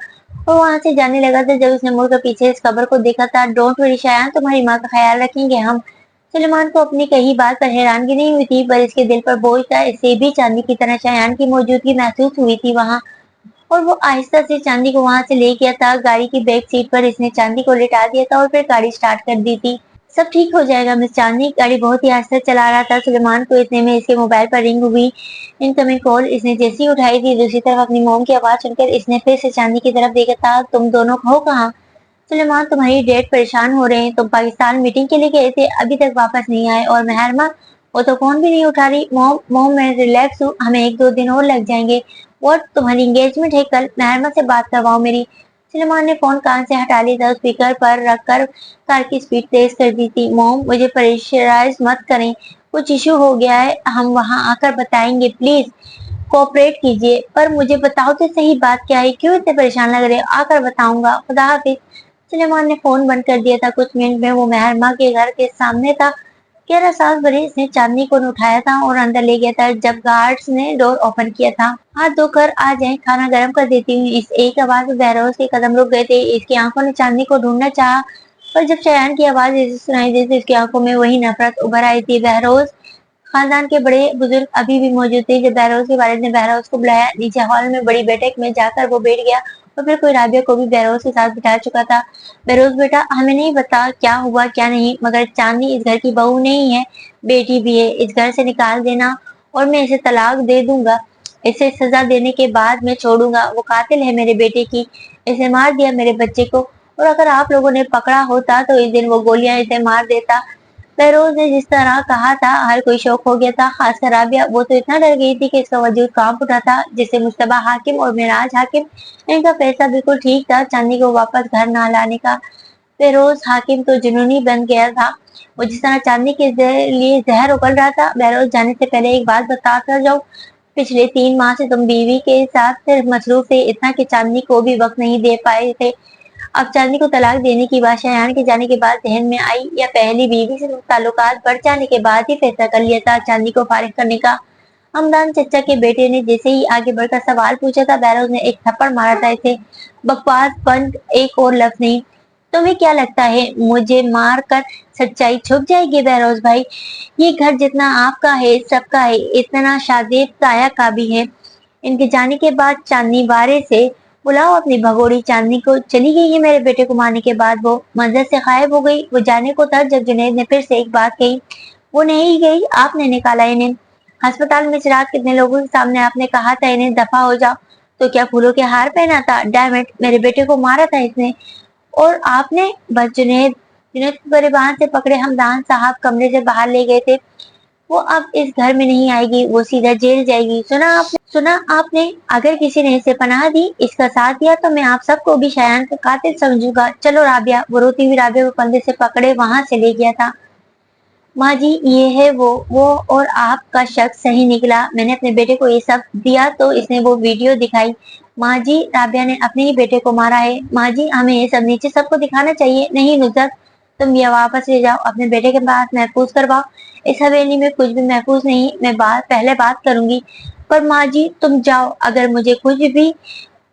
और वहां से जाने लगा था जब उसने मुड़कर पीछे इस कब्र को देखा था। डोंट वरी शायान, तुम्हारी माँ का ख्याल रखेंगे हम। सुलेमान को अपनी कही बात पर हैरानगी नहीं हुई थी, पर इसके दिल पर बोझ था। इसे भी चांदी की तरह शायान की मौजूदगी महसूस हुई थी वहां। और वो आहिस्ता से चांदी को वहां से ले गया था। गाड़ी की बैक सीट पर इसने चांदी को लिटा दिया था और फिर गाड़ी स्टार्ट कर दी थी। सब ठीक हो जाएगा मिस चांदनी। गाड़ी बहुत ही आहिस्ता चला रहा था। सुलेमान को इतने में इसके मोबाइल पर रिंग हुई इनकमिंग कॉल। इसने जैसी उठाई थी दूसरी तरफ अपनी मोम की आवाज सुनकर इसने फिर से चांदनी की तरफ देखा था। तुम दोनों हो कहाँ? सुलेमान, तुम्हारी डैड परेशान हो रहे हैं। तुम पाकिस्तान मीटिंग के लिए गए थे, अभी तक वापस नहीं आए। और मेहरमा, वो तो फोन भी नहीं उठा रही। मोम मोम मैं रिलैक्स हूँ, हमें एक दो दिन और लग जाएंगे। और तुम्हारी एंगेजमेंट है कल, मेहरमा से बात करवाओ मेरी। सुलेमान ने फोन कान से हटा लिया था, स्पीकर पर रखकर कार की स्पीड तेज कर दी थी। मोम, मुझे प्रेशराइज मत करें, कुछ इशू हो गया है, हम वहां आकर बताएंगे, प्लीज कोऑपरेट कीजिए। पर मुझे बताओ तो सही, बात क्या है, क्यों इतने परेशान लग रहे हो? आकर बताऊंगा, खुदा हाफिज। सुलेमान ने फोन बंद कर दिया था। कुछ मिनट में वो मेहरमा के घर के सामने था। 11 साल भरे इसने चांदनी को उठाया था और अंदर ले गया था। जब गार्ड्स ने डोर ओपन किया था, हाथ धोकर आ जाए, खाना गर्म कर देती हूँ, इस एक आवाज में बहरोज के कदम रुक गए थे। इसकी आंखों ने चांदनी को ढूंढना चाहा, पर जब शयान की आवाज ऐसी सुनाई दी तो इसकी आंखों में वही नफरत उभर आई थी। बहरोज खानदान के बड़े बुजुर्ग अभी भी मौजूद थे। जब बहरोज के वालिद ने बहरोज को बुलाया नीचे हॉल में बड़ी बैठक में जाकर वो बैठ गया और फिर कोई राबिया को भी बहरोज के साथ बिठा चुका था। बहरोज बेटा, हमें नहीं पता क्या हुआ क्या नहीं, मगर चांदनी इस घर की बहू नहीं है, बेटी भी है। इस घर से निकाल देना और मैं इसे तलाक दे दूंगा। इसे सजा देने के बाद मैं छोड़ूंगा। वो कातिल है मेरे बेटे की, इसे मार दिया मेरे बच्चे को। और अगर आप लोगों ने पकड़ा होता तो इस दिन वो गोलियां इसे मार देता। बहरोज ने जिस तरह कहा था हर कोई शौक हो गया था, खासकर राबिया। वो तो इतना डर गई थी कि इसका वजूद कांप उठा था। जिससे मुश्तबा हाकिम और मिराज हाकिम, इनका फैसला बिल्कुल ठीक था, चांदी को वापस घर ना लाने का। बहरोज हाकिम तो जुनूनी बन गया था। वो जिस तरह चांदी के लिए जहर उगल रहा था। बहरोज, जाने से पहले एक बात बताता जाऊं, पिछले 3 माह से तुम बीवी के साथ सिर्फ मसरूफ थे, इतना कि चांदनी को भी वक्त नहीं दे पाए थे। अब चांदनी को तलाक देने की बात शयान के जाने के बाद जहन में आई, या पहली बीवी से ताल्लुकात बढ़ जाने के बाद ही फैसला कर लिया था चांदनी को फारिग करने का? हमदान चचा के बेटे ने जैसे ही आगे बढ़कर सवाल पूछा था, बहरोज ने एक थप्पड़ मारा था इसे। बकवास बंद, एक और लफ्ज नहीं। तुम्हें क्या लगता है मुझे मार कर सच्चाई छुप जाएगी? बहरोज भाई, ये घर जितना आपका है सबका है, इतना शादेब ताया का भी है। इनके जाने के बाद चांदनी बारे से बुलाओ अपनी भगोड़ी चांदनी को। चली गई है मेरे बेटे को मारने के बाद, वो मंजर से गायब हो गई। वो जाने को था जब जुनैद ने फिर से एक बात कही, वो नहीं गई, आपने निकाला इन्हें। अस्पताल में रात कितने लोगों के सामने आपने कहा था इन्हें दफा हो जाओ, तो क्या फूलों के हार पहना था? डैमेट, मेरे बेटे को मारा था इसने। और आपने बस जुनैद जुनैद को गिरबान से पकड़े हमदान साहब कमरे से बाहर ले गए थे। वो अब इस घर में नहीं आएगी, वो सीधा जेल जाएगी। सुना आपने? अगर किसी ने इसे पनाह दी, इसका साथ दिया, तो मैं आप सबको भी शायान का कातिल समझूंगा। चलो राबिया। वो रोती हुई राबिया को कंधे से पकड़े वहां से ले गया था। माँ जी, ये है वो और आपका शक सही निकला। मैंने अपने बेटे को ये सब दिया तो इसने वो वीडियो दिखाई। माँ जी, राबिया ने अपने ही बेटे को मारा है। माँ जी, हमें ये सब नीचे सबको दिखाना चाहिए। नहीं नुसरत, तुम ये वापस ले जाओ, अपने बेटे के पास महफूज करवाओ। इस हवेली में कुछ भी महफूज नहीं, मैं पहले बात करूंगी। पर माँ जी, तुम जाओ, अगर मुझे कुछ भी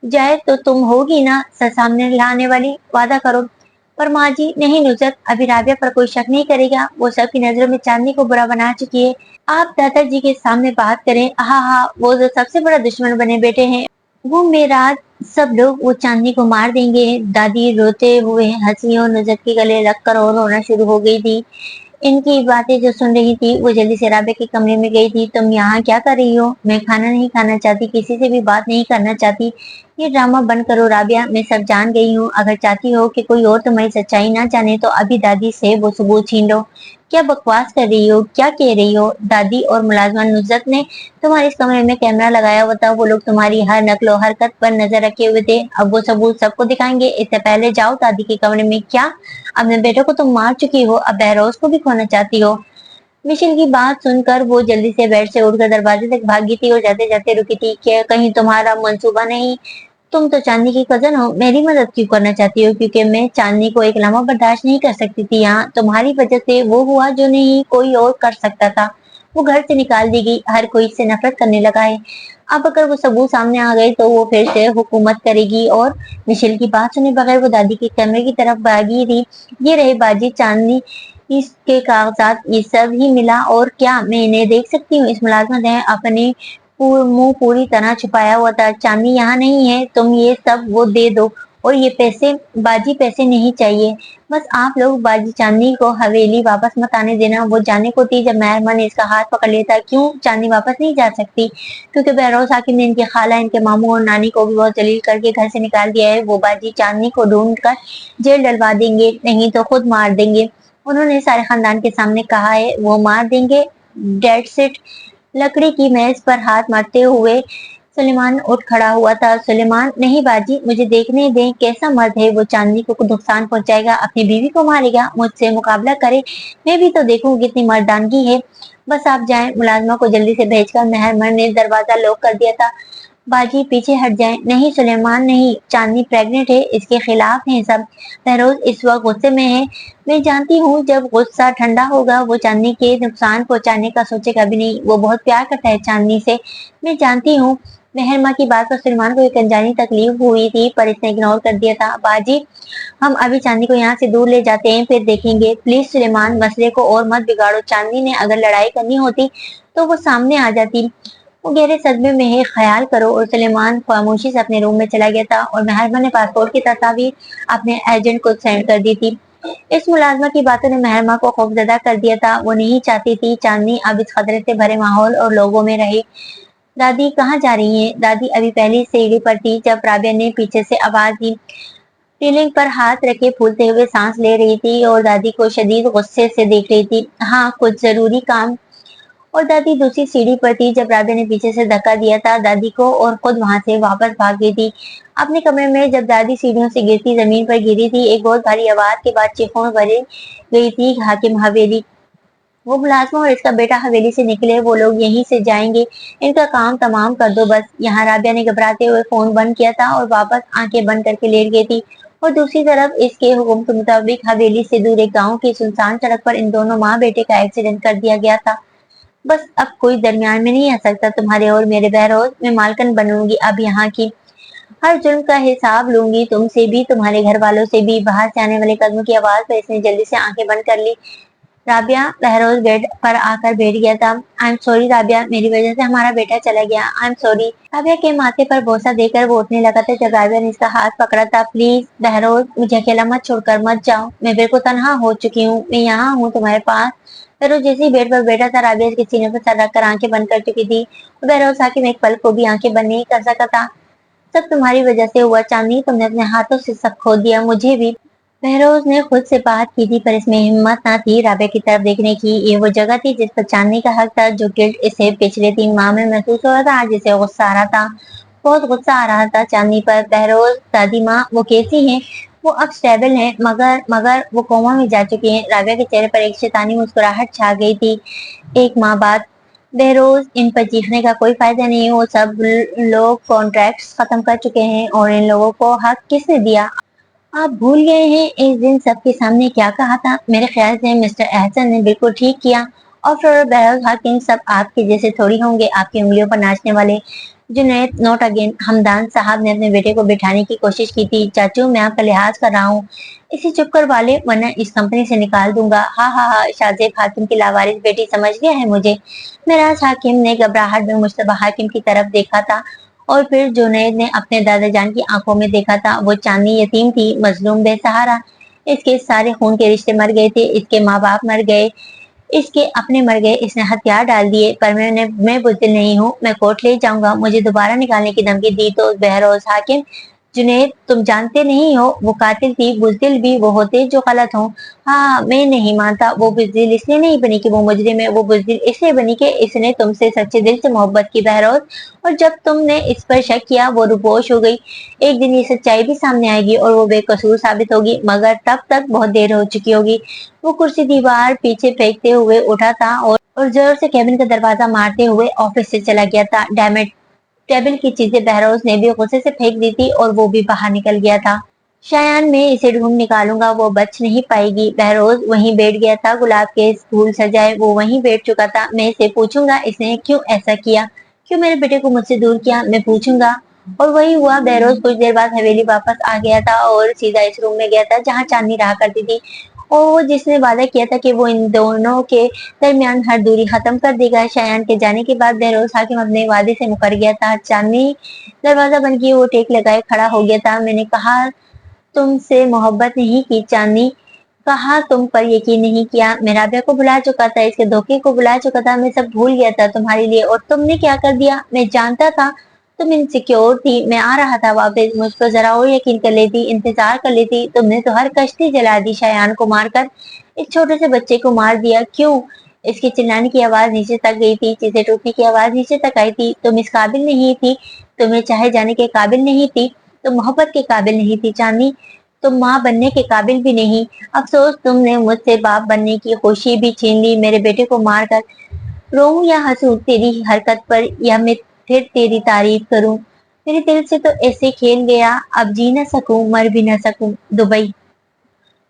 जाए तो तुम होगी ना सर सामने लाने वाली, वादा करो। पर माँ जी नहीं नुसरत, अभी राबिया पर कोई शक नहीं करेगा, वो सबकी नजरों में चांदनी को बुरा बना चुकी है। आप दादाजी के सामने बात करें, हाँ हाँ, वो जो सबसे बड़ा दुश्मन बने बैठे हैं, वो मेरा सब लोग वो चांदनी को मार देंगे। दादी रोते हुए हंसी और नुसरत के गले लगकर और रोना शुरू हो गई थी। इनकी बातें जो सुन रही थी वो जल्दी से राबे के कमरे में गई थी। तुम यहाँ क्या कर रही हो? मैं खाना नहीं खाना चाहती, किसी से भी बात नहीं करना चाहती। ये ड्रामा बंद करो राबिया, मैं सब जान गई हूँ। अगर चाहती हो कि कोई और तुम्हारी सच्चाई ना जाने तो अभी दादी से वो सबूत छीन लो। क्या बकवास कर रही हो? क्या कह रही हो? दादी और मुलाजमा नुसरत ने तुम्हारे इस कमरे में कैमरा लगाया हुआ था, वो लोग तुम्हारी हर नकलो हरकत पर नजर रखे हुए थे। अब वो सबूत सबको दिखाएंगे। इससे पहले जाओ दादी के कमरे में। क्या अपने बेटे को तुम मार चुकी हो, अब बहरोज को भी खोना चाहती हो? मिशेल की बात सुनकर वो जल्दी से बेड से उठकर दरवाजे तक भागी थी और जाते जाते रुकी थी। क्या कहीं तुम्हारा मंसूबा नहीं? तुम तो चांदनी की कजन हो, मेरी मदद क्यों करना चाहती हो? क्योंकि मैं चांदनी को एक लम्हा बर्दाश्त नहीं कर सकती थी। यहाँ तुम्हारी वजह से वो हुआ जो नहीं कोई और कर सकता था। वो घर से निकाल दी गई, हर कोई इससे नफरत करने लगा है। अब अगर वो सबूत सामने आ गए तो वो फिर से हुकूमत करेगी। और मिशेल की बात सुने बगैर वो दादी के कमरे की तरफ भागी थी। ये रहे बाजी चांदनी, इसके कागजात, ये सब ही मिला। और क्या मैं इन्हें देख सकती हूँ? इस मुलाजमत ने अपने मुंह पूरी तरह छुपाया हुआ था। चांदनी यहाँ नहीं है, तुम ये सब वो दे दो। और ये पैसे, बाजी पैसे नहीं चाहिए, बस आप लोग बाजी चांदनी को हवेली वापस मत आने देना। वो जाने को थी जब मेहरबान ने इसका हाथ पकड़ लिया था। क्यों चांदनी वापस नहीं जा सकती? क्योंकि बहरोज हाकिम ने इनकी खाला, इनके मामू और नानी को भी बहुत जलील करके घर से निकाल दिया है। वो बाजी चांदनी को ढूंढ कर जेल डलवा देंगे, नहीं तो खुद मार देंगे। उन्होंने सारे खानदान के सामने कहा है, वो मार देंगे। डेट सिट। लकड़ी की मेज पर हाथ मारते हुए सुलेमान उठ खड़ा हुआ था। सुलेमान, नहीं बाजी, मुझे देखने दें कैसा मर्द है वो। चांदनी को नुकसान पहुंचाएगा, अपनी बीवी को मारेगा, मुझसे मुकाबला करे, मैं भी तो देखूं कितनी मर्दानगी है। बस आप जाएं। मुलाजमा को जल्दी से भेजकर मेहरमन ने दरवाजा लॉक कर दिया था। बाजी पीछे हट जाएं। नहीं सुलेमान नहीं, चांदनी प्रेग्नेंट है, इसके खिलाफ हैं सब। बहरोज इस वक्त गुस्से में है। मैं जानती हूँ जब गुस्सा ठंडा होगा वो चांदनी के नुकसान पहुंचाने का सोचेगा भी नहीं। वो बहुत प्यार करता है चांदनी से, मैं जानती हूँ। मेहरमा की बात पर सुलेमान को एक अनजानी तकलीफ हुई थी पर इसने इग्नोर कर दिया था। बाजी, हम अभी चांदनी को यहाँ से दूर ले जाते हैं, फिर देखेंगे। प्लीज सुलेमान, मसले को और मत बिगाड़ो। चांदनी ने अगर लड़ाई करनी होती तो वो सामने आ जाती। वो गहरे सदमे में है, ख्याल करो। और सुलेमान खामोशी से अपने रूम में चला गया था और मेहरमा ने पासपोर्ट की तस्वीर अपने एजेंट को सेंड कर दी थी। इस मुलाजमा की बातों ने मेहरमा को खौफजदा कर दिया था। वो नहीं चाहती थी चांदनी अब इस खतरे से भरे माहौल और लोगों में रहे। दादी कहाँ जा रही हैं? दादी अभी पहली सीढ़ी पर थी जब राबिया ने पीछे से आवाज दी। सीलिंग पर हाथ रखे फूलते हुए सांस ले रही थी और दादी को शदीद गुस्से से देख रही थी। हाँ, कुछ जरूरी काम? और दादी दूसरी सीढ़ी पर थी जब राबिया ने पीछे से धक्का दिया था दादी को और खुद वहां से वापस भाग गई थी अपने कमरे में। जब दादी सीढ़ियों से गिरती जमीन पर गिरी थी, एक बहुत भारी आवाज के बाद चीखों भरी गई थी। हाकिम हवेली, वो मुलाजमा और इसका बेटा हवेली से निकले। वो लोग यहीं से जाएंगे, इनका काम तमाम कर दो बस। यहाँ राबिया ने घबराते हुए फोन बंद किया था और वापस आंखें बंद करके लेट गई थी। और दूसरी तरफ इसके हुक्म के मुताबिक हवेली से दूर एक गाँव की सुनसान सड़क पर इन दोनों माँ बेटे का एक्सीडेंट कर दिया गया था। बस अब कोई दरमियान में नहीं आ सकता तुम्हारे और मेरे। बहरोज मैं मालकन बनूंगी अब यहाँ की, हर जुल्म का हिसाब लूंगी, तुमसे भी, तुम्हारे घर वालों से भी। बाहर से आने वाले कदमों की आवाज पर इसने जल्दी से आंखें बंद कर ली। राबिया, बहरोज बेड पर आकर बैठ गया था। आई एम सॉरी राबिया, मेरी वजह से हमारा बेटा चला गया, आई एम सॉरी। राबिया के माथे पर बोसा देकर वो उठने लगा था जब राबिया ने इसका हाथ पकड़ा था। प्लीज बहरोज, मुझे अकेला मत छोड़कर मत जाओ, मैं बिल्कुल तनहा हो चुकी हूँ, मैं यहाँ हूँ तुम्हारे पास। बहरोज जैसे ही बेड पर बैठा था राबिया इसके सीने पर सर रखकर आंखें बंद कर चुकी थी। बहरोज हाकिम एक पल को भी आंखें बंद नहीं कर सका था। सब तुम्हारी वजह से हुआ चांदनी, तुमने अपने हाथों से सब खो दिया, मुझे भी। बहरोज ने खुद से बात की थी पर इसमें हिम्मत ना थी राबिया की तरफ देखने की। ये वो जगह थी जिस पर चांदनी का हक था। जो गिल्ट इसे पिछले 3 माह में महसूस हो रहा था, आज इसे गुस्सा आ रहा था, बहुत गुस्सा आ रहा था चांदनी पर। बहरोज, दादी माँ वो कैसी हैं? वो अब स्टेबल हैं, मगर मगर वो कोमा में जा चुकी हैं। राबिया के चेहरे पर एक शैतानी मुस्कुराहट छा गई थी। 1 माह बाद? बहरोज, इन पर चीखने का कोई फायदा नहीं। वो सब लोग कॉन्ट्रैक्ट्स खत्म कर चुके हैं और इन लोगों को हक किसने दिया? आप भूल गए हैं इस दिन सबके सामने क्या कहा था? मेरे ख्याल से मिस्टर एहसन ने बिल्कुल ठीक किया। और फिर बहरहाल हाकिम सब आपके जैसे थोड़ी होंगे, आपकी उंगलियों पर नाचने वाले। Junaid note again. हमदान साहब ने अपने बेटे को बिठाने की कोशिश की थी। चाचू मैं आपका लिहाज कर रहा हूँ, इसे चुप करवा ले वरना इस कंपनी से निकाल दूंगा। हा हा हा, शाहजेब हाकिम की लावारिस बेटी समझ गया है मुझे। महराज हाकिम ने घबराहट में मुश्तबा हाकिम की तरफ देखा था और फिर जुनैद ने अपने दादा जान की आंखों में देखा था। वो चांदनी यतीम थी, मजलूम बेसहारा। इसके सारे खून के रिश्ते मर गए थे, इसके माँ बाप मर गए, इसके अपने मर गए, इसने हथियार डाल दिए। पर मैं बुज़दिल नहीं हूँ, मैं कोर्ट ले जाऊंगा। मुझे दोबारा निकालने की धमकी दी तो बहरोज हाकिम। जुनैद तुम जानते नहीं हो, वो कातिल थी। बुज़दिल भी वो होते जो गलत हो। हाँ मैं नहीं मानता, वो बुज़दिल इसलिए नहीं बनी कि वो मुजरिम है, वो बुज़दिल इसलिए बनी कि इसने तुमसे सच्चे दिल से मोहब्बत की बहरोज। और जब तुमने इस पर शक किया वो रुपोश हो गई। एक दिन ये सच्चाई भी सामने आएगी और वो बेकसूर साबित होगी, मगर तब तक बहुत देर हो चुकी होगी। वो कुर्सी दीवार पीछे फेंकते हुए उठा था और जोर से केबिन का दरवाजा मारते हुए ऑफिस से चला गया था। डैमेट, टेबल की चीजें बहरोज ने भी गुस्से से फेंक दी थी और वो भी बाहर निकल गया था। शायद मैं इसे ढूंढ निकालूंगा, वो बच नहीं पाएगी। बहरोज वहीं बैठ गया था, गुलाब के फूल सजाए वो वहीं बैठ चुका था। मैं इसे पूछूंगा इसने क्यों ऐसा किया, क्यों मेरे बेटे को मुझसे दूर किया, मैं पूछूंगा। और वही हुआ। बहरोज कुछ देर बाद हवेली वापस आ गया था और सीधा इस रूम में गया था जहाँ चांदनी रहा करती थी। और वो जिसने वादा किया था कि वो इन दोनों के दरमियान हर दूरी खत्म कर देगा। शायान के जाने के बाद बहरोज हाकिम अपने वादे से मुकर गया था। चांदनी दरवाजा बंद किए वो टेक लगाए खड़ा हो गया था। मैंने कहा तुमसे मोहब्बत नहीं की चांदनी, कहा तुम पर यकीन नहीं किया। मैं राबिया को बुला चुका था, इसके धोखे को बुला चुका था, मैं सब भूल गया था तुम्हारे लिए। और तुमने क्या कर दिया, मैं जानता था तुम इनसिक्योर थी। मैं आ रहा था वापस, मुझ पर जरा और यकीन कर लेती, इंतजार कर लेती। तुमने तो हर कश्ती जला दी, शायान को मारकर एक छोटे से बच्चे को मार दिया। क्यों? इसकी चिल्लाने की आवाज नीचे तक गई थी, चीजें टूटने की आवाज नीचे तक आई थी। तुम इस काबिल नहीं थी, तुम्हें चाहे जाने के काबिल नहीं थी, तुम मोहब्बत के काबिल नहीं थी चांदनी, तुम माँ बनने के काबिल भी नहीं। अफसोस तुमने मुझसे बाप बनने की खुशी भी छीन ली। मेरे बेटे को मारकर रोऊं या हंसूं तेरी हरकत पर, या मैं फिर तेरी तारीफ करूं? मेरे दिल से तो ऐसे खेल गया, अब जी न सकूं मर भी न सकूं। दुबई।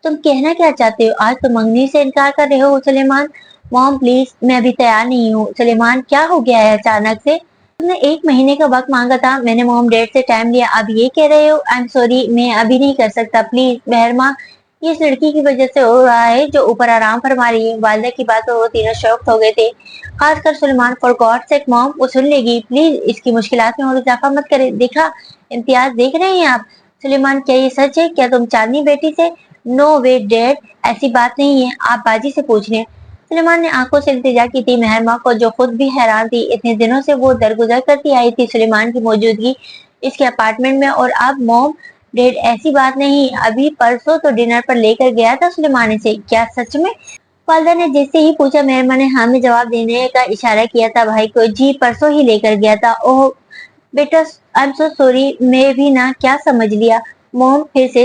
तुम कहना क्या चाहते हो? आज तुम मंगनी से इनकार कर रहे हो सुलेमान? मॉम प्लीज, मैं अभी तैयार नहीं हूँ। सुलेमान क्या हो गया है अचानक से? तुमने 1 महीने का वक्त मांगा था, मैंने मॉम डैड से टाइम लिया, अब ये कह रहे हो? आई एम सॉरी, मैं अभी नहीं कर सकता प्लीज। मेहरमा, ये इस लड़की की वजह से हो रहा है जो ऊपर आराम फरमा रही है। वालिदा की बात पर वो तीनों शॉक्ड हो गए थे, खासकर Suleman. For God sake mom, वो सुन लेगी, प्लीज इसकी मुश्किलात में और इजाफा मत करे। देखा इम्तियाज, देख रहे हैं आप? सुलेमान, क्या ये सच है? क्या तुम चांदनी बेटी से? नो वे डैड, ऐसी बात नहीं है, आप बाजी से पूछ लें। सुलेमान ने आंखों से इल्तिजा की थी मेहरमा को, जो खुद भी हैरान थी। इतने दिनों से वो दरगुजर करती आई थी सुलेमान की मौजूदगी इसके अपार्टमेंट में, और अब मॉम डैड ऐसी बात नहीं, अभी परसों तो डिनर पर लेकर गया था सुलेमान इसे। क्या सच में? वालिदा ने जैसे ही पूछा मेहरमा ने हाँ में जवाब देने का इशारा किया था भाई को। जी परसों ही लेकर गया था। ओह बेटा, आई एम सो सॉरी, मैं भी ना क्या समझ लिया। मोम फिर से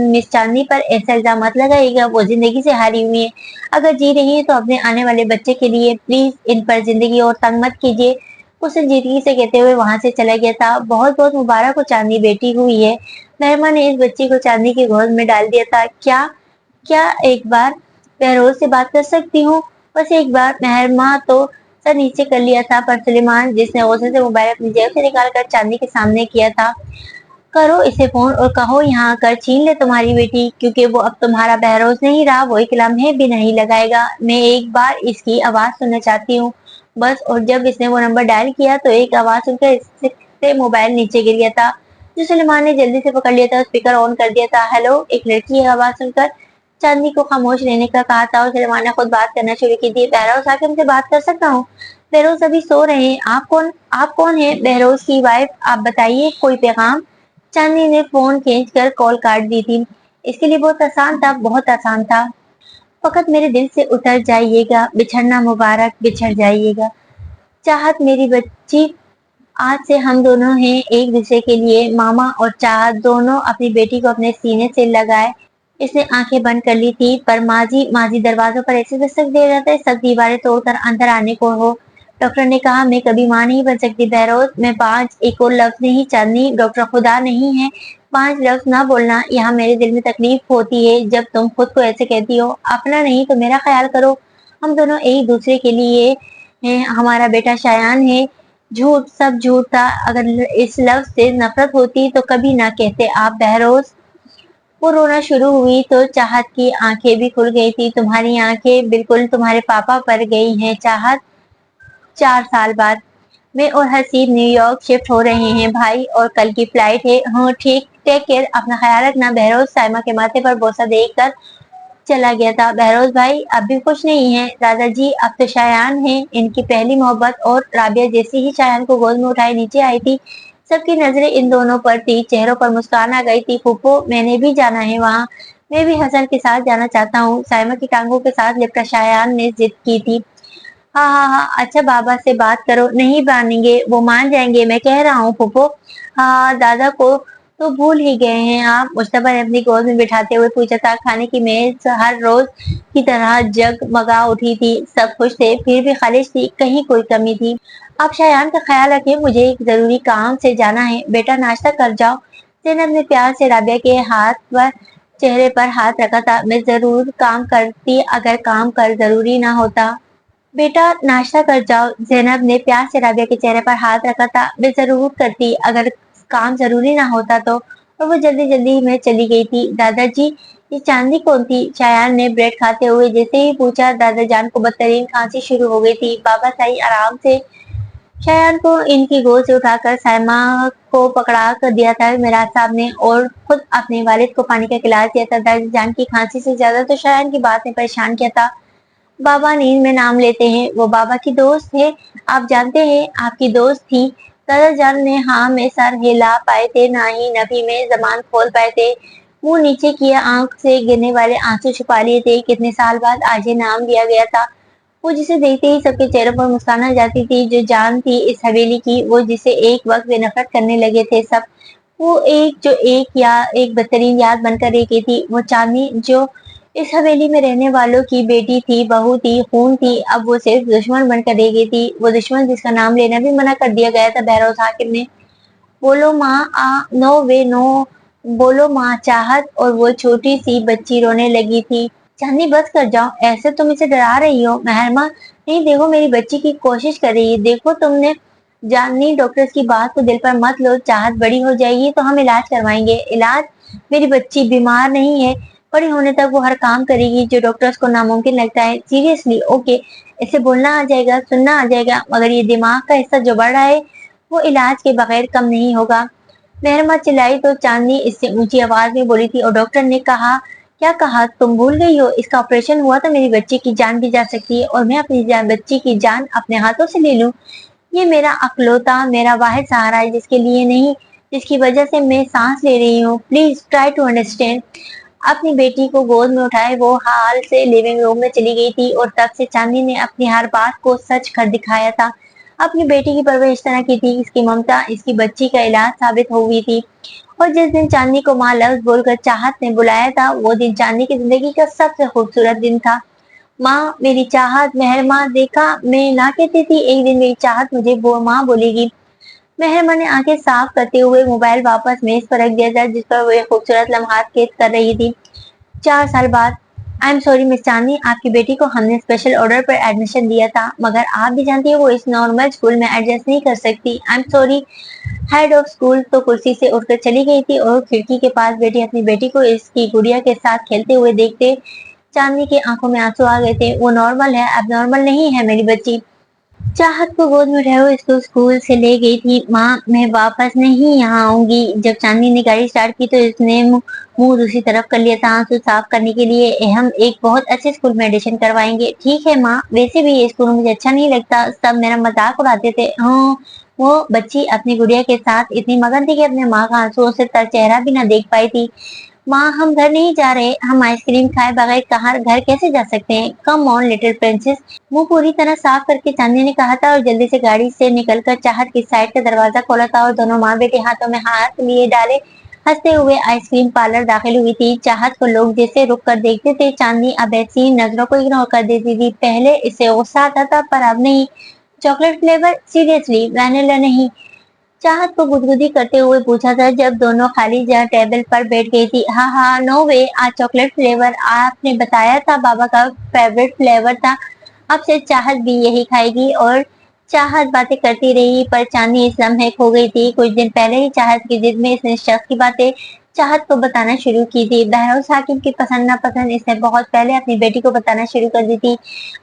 मिस चांदनी पर ऐसा इल्जाम मत लगाइएगा, वो जिंदगी से हारी हुई है। अगर जी रही है तो अपने आने वाले बच्चे के लिए प्लीज इन पर जिंदगी और तंग मत कीजिए। उस संजीदगी से कहते हुए वहां से चला गया था। बहुत बहुत मुबारक हो, चांदनी बेटी हुई है। मेहरमा ने इस बच्ची को चांदनी की गोद में डाल दिया था। क्या? क्या एक बार बहरोज से बात कर सकती हूँ? बस एक बार। मेहरमा तो सर नीचे कर लिया था, पर सुलेमान जिसने गुस्से से मोबाइल अपनी जेब से निकाल कर चांदनी के सामने किया था, करो इसे फोन और कहो यहाँ आकर छीन ले तुम्हारी बेटी, क्योंकि वो अब तुम्हारा बहरोज नहीं रहा, वो एक लम्हे भी नहीं लगाएगा। मैं एक बार इसकी आवाज सुनना चाहती हूँ बस। और जब इसने वो नंबर डायल किया तो एक आवाज सुनकर इससे मोबाइल नीचे गिर गया था, जो सुलेमान ने जल्दी से पकड़ लिया था, स्पीकर ऑन कर दिया था। हेलो, एक लड़की की आवाज सुनकर चांदनी को खामोश रहने का कहा था और सुलेमान ने खुद बात करना शुरू की थी। बहरोज हाकिम से बात कर सकता हूँ? बहरोज अभी सो रहे हैं। आप कौन है? बहरोज की वाइफ। आप बताइए, कोई पैगाम? चांदनी ने फोन खींच कर कॉल काट दी थी। इसके लिए बहुत आसान था, बहुत आसान था। फकत मेरे दिल से उतर जाइएगा, बिछड़ना मुबारक, बिछड़ जाइएगा। चाहत मेरी बच्ची, आज से हम दोनों हैं एक दूसरे के लिए। मामा और चाहत दोनों अपनी बेटी को अपने सीने से लगाए। इसने आंखें बंद कर ली थी, पर माजी माजी दरवाजों पर ऐसे दस्तक दे रहा था, सब दीवारें तोड़कर अंदर आने को हो। डॉक्टर ने कहा मैं कभी माँ नहीं बन सकती बहरोज, मैं 5 एक और लफ्ज नहीं चांदनी, डॉक्टर खुदा नहीं है। 5 लफ्ज ना बोलना, यहाँ मेरे दिल में तकलीफ होती है जब तुम खुद को ऐसे कहती हो। अपना नहीं तो मेरा ख्याल करो। हम दोनों एक दूसरे के लिए हैं, हमारा बेटा शायान है। झूठ, सब झूठ था। अगर इस लफ्ज से नफरत होती तो कभी ना कहते आप बहरोज। वो रोना शुरू हुई तो चाहत की आंखें भी खुल गई थी। तुम्हारी आंखें बिल्कुल तुम्हारे पापा पर गई हैं चाहत। 4 साल बाद मैं और हसीब न्यूयॉर्क शिफ्ट हो रहे हैं भाई, और कल की फ्लाइट है। हाँ ठीक, टेक केयर, अपना ख्याल रखना। बहरोज साइमा के माथे पर बोसा देकर चला गया था। बहरोज भाई अब भी खुश नहीं है दादाजी, अब तो शायान है। इनकी पहली मोहब्बत। और राबिया जैसे ही शायान को गोद में उठाए नीचे आई थी, सबकी नजरें इन दोनों पर थी। चेहरों पर मुस्कान आ गई थी। फूफो मैंने भी जाना है वहाँ, मैं भी हसन के साथ जाना चाहता हूँ। साइमा की टांगों के साथ लिपटा शायान ने जिद की थी। हाँ हाँ हाँ, अच्छा बाबा से बात करो, नहीं मानेंगे, वो मान जाएंगे, मैं कह रहा हूँ फूफो। हाँ दादा को तो भूल ही गए हैं आप, मुश्तबा ने अपनी गोद में बिठाते हुए पूछा था। खाने की मेज हर रोज की तरह जगमगा उठी थी। सब खुश थे, फिर भी खालिश थी, कहीं कोई कमी थी। आप शायान का ख्याल रखिए, मुझे एक जरूरी काम से जाना है। बेटा नाश्ता कर जाओ। जैनब ने प्यार से राबिया के हाथ पर चेहरे पर हाथ रखा था। मैं जरूर काम करती अगर काम कर जरूरी ना होता। बेटा नाश्ता कर जाओ। जैनब ने प्यार से राबिया के चेहरे पर हाथ रखा था। मैं जरूर करती अगर काम जरूरी ना होता तो। और वो जल्दी जल्दी में चली गई थी। दादाजी ये चांदी कौन थी? शायान ने ब्रेड खाते हुए जैसे ही पूछा, दादा जान को बदतरीन खांसी शुरू हो गई थी। बाबा सही आराम से। शायान को इनकी गोद से उठाकर साइमा को पकड़ा कर दिया था मिराज साहब ने, और खुद अपने वालिद को पानी का गिलास दिया था। दादा जान की खांसी से ज्यादा तो शायान की बात ने परेशान किया था। बाबा नींद में नाम लेते हैं, वो बाबा की दोस्त है, आप जानते हैं आपकी दोस्त थी। दादा जान ने हाँ में सर हिला पाए थे, ना ही नभी में जबान खोल पाए थे। मुंह नीचे किया, आंख से गिरने वाले आंसू छुपा लिए थे। कितने साल बाद आज ये नाम लिया गया था। वो जिसे देखते ही सबके चेहरों पर मुस्कान आ जाती थी। जो जान थी इस हवेली की, वो जिसे एक वक्त वे नफरत करने लगे थे सब, वो एक बदतरीन याद बनकर रह गई थी। वो चांदनी जो इस हवेली में रहने वालों की बेटी थी, बहू थी, खून थी, अब वो सिर्फ दुश्मन बनकर रह गई थी। वो दुश्मन जिसका नाम लेना भी मना कर दिया गया था बहरोज हाकिम ने। बोलो माँ आ नो वे नो, बोलो माँ चाहत। और वो छोटी सी बच्ची रोने लगी थी। चांदनी बस कर जाओ, ऐसे तुम इसे डरा रही हो। महरमा नहीं, देखो मेरी बच्ची की कोशिश कर रही है, देखो तुमने। जाननी डॉक्टर्स की बात को दिल पर मत लो, चाहत बड़ी हो जाएगी तो हम इलाज करवाएंगे। इलाज? मेरी बच्ची बीमार नहीं है, बड़ी होने तक वो हर काम करेगी जो डॉक्टर्स को नामुमकिन लगता है। सीरियसली ओके, इसे बोलना आ जाएगा, सुनना आ जाएगा, मगर ये दिमाग का हिस्सा जो बढ़ रहा है वो इलाज के बगैर कम नहीं होगा। मेहरमा चिल्लाई तो चांदनी इससे ऊंची आवाज में बोली थी, और डॉक्टर ने कहा? क्या कहा? तुम भूल गई हो, इसका ऑपरेशन हुआ तो मेरी बच्ची की जान भी जा सकती है, और मैं अपनी बच्ची की जान अपने हाथों से ले लूं। ये मेरा अकलौता, मेरा वाहिद सहारा है, जिसके लिए नहीं, जिसकी वजह से मैं सांस ले रही हूँ। Please try to understand. अपनी बेटी को गोद में उठाए वो हाल से लिविंग रूम में चली गई थी, और तब से चांदनी ने अपनी हर बात को सच कर दिखाया था। अपनी बेटी की परवरिश इस तरह की थी, इसकी ममता इसकी बच्ची का इलाज साबित हो हुई थी। और जिस दिन चांदनी को माँ लफ्ज बोलकर चाहत ने बुलाया था, वो दिन चांदनी की जिंदगी का सबसे खूबसूरत दिन था। माँ मेरी चाहत, मेहर माँ, देखा मैं ना कहती थी एक दिन मेरी चाहत मुझे वो माँ बोलेगी। मेहरमा ने आंखें साफ करते हुए मोबाइल वापस मेज पर रख दिया था, जिस पर वो खूबसूरत लम्हात कैद कर रही थी। 4 साल बाद। आई एम सॉरी मिस चांदनी, आपकी बेटी को हमने स्पेशल ऑर्डर पर एडमिशन दिया था, मगर आप भी जानती है वो इस नॉर्मल स्कूल में एडजस्ट नहीं कर सकती। I am sorry. Head of school तो कुर्सी से उठकर चली गई थी, और खिड़की के पास बैठी अपनी बेटी को इसकी गुड़िया के साथ खेलते हुए देखते चांदनी की आंखों में आंसू आ गए थे। वो नॉर्मल है, अब नॉर्मल नहीं है मेरी बच्ची। चाहत को गोद में उठाए हुए इसको स्कूल से ले गई थी। माँ मैं वापस नहीं यहाँ आऊंगी। जब चांदनी ने गाड़ी स्टार्ट की तो इसने मुंह दूसरी तरफ कर लिया था आंसू साफ करने के लिए। हम एक बहुत अच्छे स्कूल में एडिशन करवाएंगे। ठीक है माँ, वैसे भी ये स्कूल मुझे अच्छा नहीं लगता, सब मेरा मजाक उड़ाते थे। हाँ, वो बच्ची अपनी गुड़िया के साथ इतनी मगन थी कि अपने माँ का आंसुओं से चेहरा भी ना देख पाई थी। माँ हम घर नहीं जा रहे, हम आइसक्रीम खाए बगैर कहाँ घर कैसे जा सकते हैं? Come on little princess. मुंह पूरी तरह साफ करके चांदनी ने कहा था, और जल्दी से गाड़ी से निकलकर चाहत की साइड का दरवाजा खोला था, और दोनों माँ बेटे हाथों में हाथ लिए डाले हंसते हुए आइसक्रीम पार्लर दाखिल हुई थी। चाहत को लोग जैसे रुक कर देखते थे, चांदनी अब ऐसी नजरों को इग्नोर कर देती थी। पहले इसे गुस्सा आता था, पर अब नहीं। Chocolate flavour? सीरियसली वैनिला नहीं? चाहत को गुदगुदी करते हुए पूछा था, जब दोनों खाली जगह टेबल पर बैठ गई थी। हाँ हाँ, नो वे, आज चॉकलेट फ्लेवर। आपने बताया था बाबा का फेवरेट फ्लेवर था। अब से चाहत भी यही खाएगी। और चाहत बातें करती रही, पर चांदनी इस लम्हे खो गई थी। कुछ दिन पहले ही चाहत की जिद में इसने शख्स की बातें चाहत को बताना शुरू की थी। बहरोज हाकिम की पसंद नापसंद इसने बहुत पहले अपनी बेटी को बताना शुरू कर दी थी।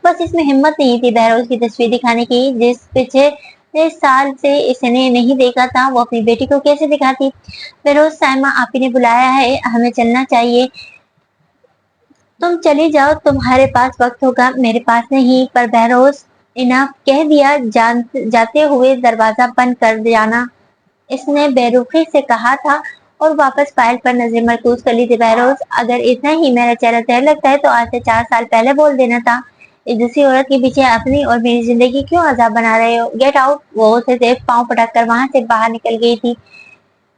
बस इसमें हिम्मत नहीं थी बहरोज की तस्वीर दिखाने की, जिस पिछले साल से इसने नहीं देखा था, वो अपनी बेटी को कैसे दिखाती। बहरोज, साइमा आपी ने बुलाया है, हमें चलना चाहिए। तुम चली जाओ, तुम्हारे पास वक्त होगा, मेरे पास नहीं। पर बहरोज, इनाफ कह दिया, जाते हुए दरवाजा बंद कर जाना, इसने बेरुखी से कहा था और वापस फाइल पर नजर मरकूज कर ली थी। बहरोज, अगर इतना ही मेरा चेहरा तैर लगता है तो आज से 4 साल पहले बोल देना था। इस दूसरी औरत के पीछे अपनी और मेरी जिंदगी क्यों अजाब बना रहे हो? Get out. वो उसे सिर्फ पाँव पटक कर वहां से बाहर निकल गई थी।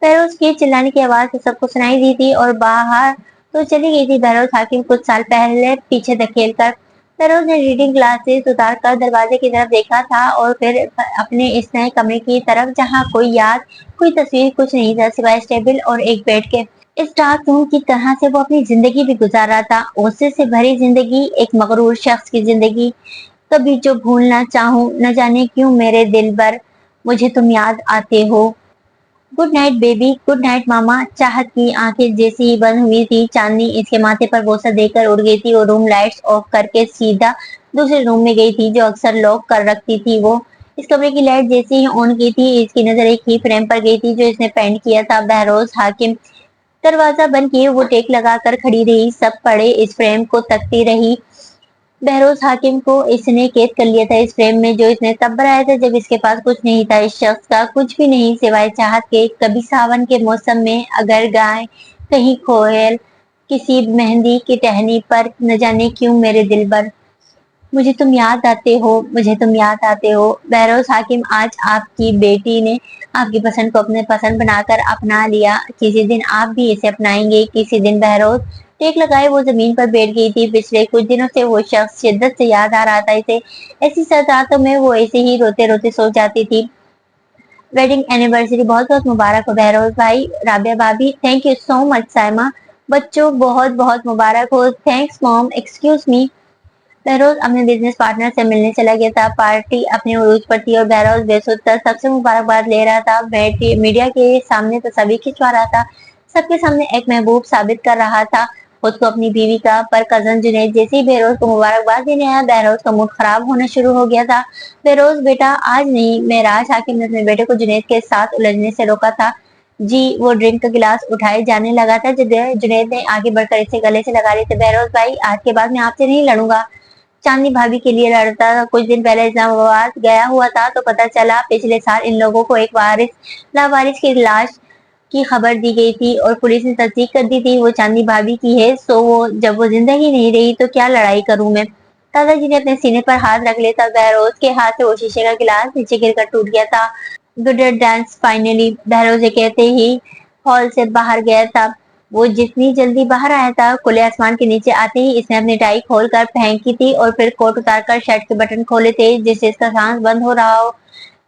बहरोज की चिल्लाने की आवाज तो सबको सुनाई दी थी और बाहर तो चली गई थी बहरोज हाकिम कुछ साल पहले पीछे धकेल कर। बहरोज ने रीडिंग ग्लासेस उतार कर दरवाजे की तरफ देखा था और फिर अपने इस नए कमरे की तरफ, जहाँ कोई याद, कोई तस्वीर, कुछ नहीं था सिवाय टेबल और एक बेड के। इस डार्क रूम की तरह से वो अपनी जिंदगी भी गुजार रहा था, गुस्से से भरी जिंदगी, एक मगरूर शख्स की जिंदगी। कभी जो भूलना चाहूं, न जाने क्यों मेरे दिल भर, मुझे तुम याद आते हो। Good night baby, good night mama. चाहत की आंखें जैसे ही बंद हुई थी, चांदनी इसके माथे पर बोसा देकर उड़ गई थी और रूम लाइट्स ऑफ करके सीधा दूसरे रूम में गई थी, जो अक्सर लॉक कर रखती थी वो। इस कमरे की लाइट जैसे ही ऑन की थी, इसकी नजर एक ही फ्रेम पर गई थी जो इसने पेंट किया था। बहरोज हाकिम दरवाजा बंद किए वो टेक लगाकर खड़ी रही, सब पड़े इस फ्रेम को तकती रही। बहरोज हाकिम को इसने कैद कर लिया था इस फ्रेम में, जो इसने तब बनाया था जब इसके पास कुछ नहीं था। इस शख्स का कुछ भी नहीं सिवाय चाहत के। कभी सावन के मौसम में अगर गाय, कहीं कोयल, किसी मेहंदी की टहनी पर, न जाने क्यों मेरे दिल पर, मुझे तुम याद आते हो, मुझे तुम याद आते हो। बहरोज हाकिम, आज आपकी बेटी ने आपकी पसंद को अपने पसंद बनाकर अपना लिया, किसी दिन आप भी इसे अपनाएंगे, किसी दिन। बहरोज टेक लगाए वो जमीन पर बैठ गई थी। पिछले कुछ दिनों से वो शख्स शिद्दत से याद आ रहा था इसे। ऐसी सर्द रातों में वो ऐसे ही रोते रोते सो जाती थी। वेडिंग एनिवर्सरी बहुत बहुत मुबारक हो बहरोज भाई। राबिया भाभी, thank you so much. Saima, बच्चों बहुत बहुत मुबारक हो। Thanks mom, excuse me. Behroz अपने बिजनेस पार्टनर से मिलने चला गया था। पार्टी अपने उरूज पर थी और बहरोज बेसुध सबसे मुबारकबाद ले रहा था। मीडिया के सामने तो सभी खिंचवा रहा था, सबके सामने एक महबूब साबित कर रहा था खुद को अपनी बीवी का। पर कजन जुनैद जैसे ही बहरोज को मुबारकबाद देने आया, बहरोज का मूड खराब होना शुरू हो गया था। बहरोज बेटा, आज नहीं, मेराज हाकिम ने अपने बेटे को जुनैद के साथ उलझने से रोका था। जी। वो ड्रिंक का गिलास उठाए जाने लगा था जब जुनैद ने आगे बढ़कर इसे गले से लगा ली थी। बहरोज भाई, आज के बाद मैं आपसे नहीं लड़ूंगा, चांदनी भाभी के लिए लड़ता था। कुछ दिन पहले इस्लामाबाद गया हुआ था तो पता चला पिछले साल इन लोगों को एक लावारिस की लाश की खबर दी गई थी और पुलिस ने तस्दीक कर दी थी वो चांदनी भाभी की है। सो वो जब वो जिंदा ही नहीं रही तो क्या लड़ाई करूं मैं। दादाजी ने अपने सीने पर हाथ रख लिया था। बहरोज के हाथ से वो शीशे का गिलास नीचे गिरकर टूट गया था। गुड डांस फाइनली, बहरोज ये कहते ही हॉल से बाहर गया था। वो जितनी जल्दी बाहर आया था, खुले आसमान के नीचे आते ही इसने अपनी टाई खोलकर फेंकी थी और फिर कोट उतारकर शर्ट के बटन खोले थे, जिससे इसका सांस बंद हो रहा हो।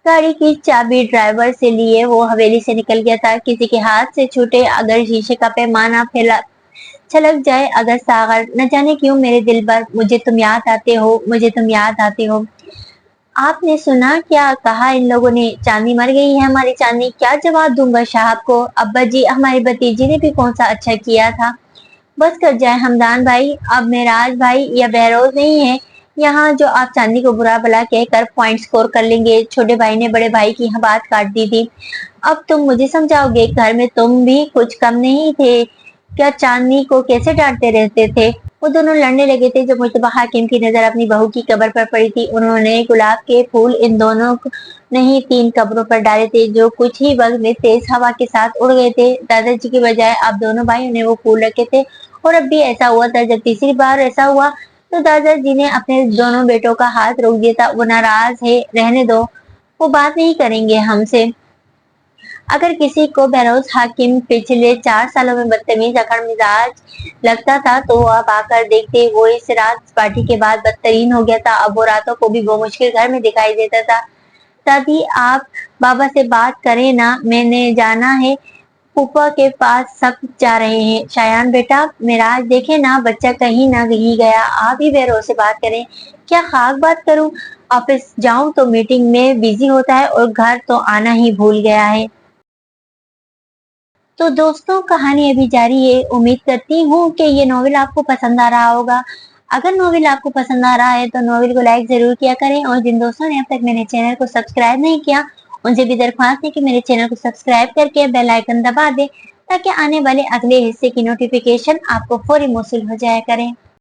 गाड़ी की चाबी ड्राइवर से लिए वो हवेली से निकल गया था। किसी के हाथ से छूटे अगर शीशे का पैमाना फैला छलक जाए अगर सागर, न जाने क्यों मेरे दिल पर, मुझे तुम याद आते हो, मुझे तुम याद आते हो। आपने सुना क्या कहा इन लोगों ने? चांदी मर गई है हमारी चांदी। क्या जवाब दूंगा साहब को? अब्बा जी, हमारी भतीजी ने भी कौन सा अच्छा किया था। बस कर जाए हमदान भाई, अब मेराज भाई या बहरोज नहीं है यहाँ जो आप चांदी को बुरा भला कहकर पॉइंट स्कोर कर लेंगे। छोटे भाई ने बड़े भाई की यहाँ बात काट दी थी। अब तुम मुझे समझाओगे? घर में तुम भी कुछ कम नहीं थे क्या? चांदनी को कैसे डांटते रहते थे? वो दोनों लड़ने लगे थे जब मुश्तबा हाकिम की नजर अपनी बहू की कब्र पर पड़ी थी। उन्होंने गुलाब के फूल इन दोनों नहीं 3 कब्रों पर डाले थे, जो कुछ ही वक्त में तेज हवा के साथ उड़ गए थे। दादाजी की बजाय अब दोनों भाइयों ने वो फूल रखे थे और अब भी ऐसा हुआ था। जब तीसरी बार ऐसा हुआ तो दादाजी ने अपने दोनों बेटों का हाथ रोक दिया था। वो नाराज है, रहने दो, वो बात नहीं करेंगे हमसे। अगर किसी को बहरोज हाकिम पिछले 4 सालों में बदतमीज अकड़ मिजाज लगता था तो अब आकर देखते वो इस रात पार्टी के बाद बदतरीन हो गया था। अब वो रातों को भी मुश्किल घर में दिखाई देता था। दादी, आप बाबा से बात करें ना, मैंने जाना है फूफा के पास सब जा रहे हैं। शायान बेटा, मेराज देखे ना, बच्चा कहीं ना कहीं गया, आप ही बेरो से बात करें। क्या खाक बात करूं, ऑफिस जाऊं तो मीटिंग में बिजी होता है और घर तो आना ही भूल गया है। तो दोस्तों, कहानी अभी जारी है। उम्मीद करती हूँ कि ये नॉवेल आपको पसंद आ रहा होगा। अगर नॉवेल आपको पसंद आ रहा है तो नॉवेल को लाइक जरूर किया करें, और जिन दोस्तों ने अब तक मेरे चैनल को सब्सक्राइब नहीं किया, उनसे भी दरख्वास्त है कि मेरे चैनल को सब्सक्राइब करके बेल आइकन दबा दें, ताकि आने वाले अगले हिस्से की नोटिफिकेशन आपको फौरी मौसूल हो जाया करें।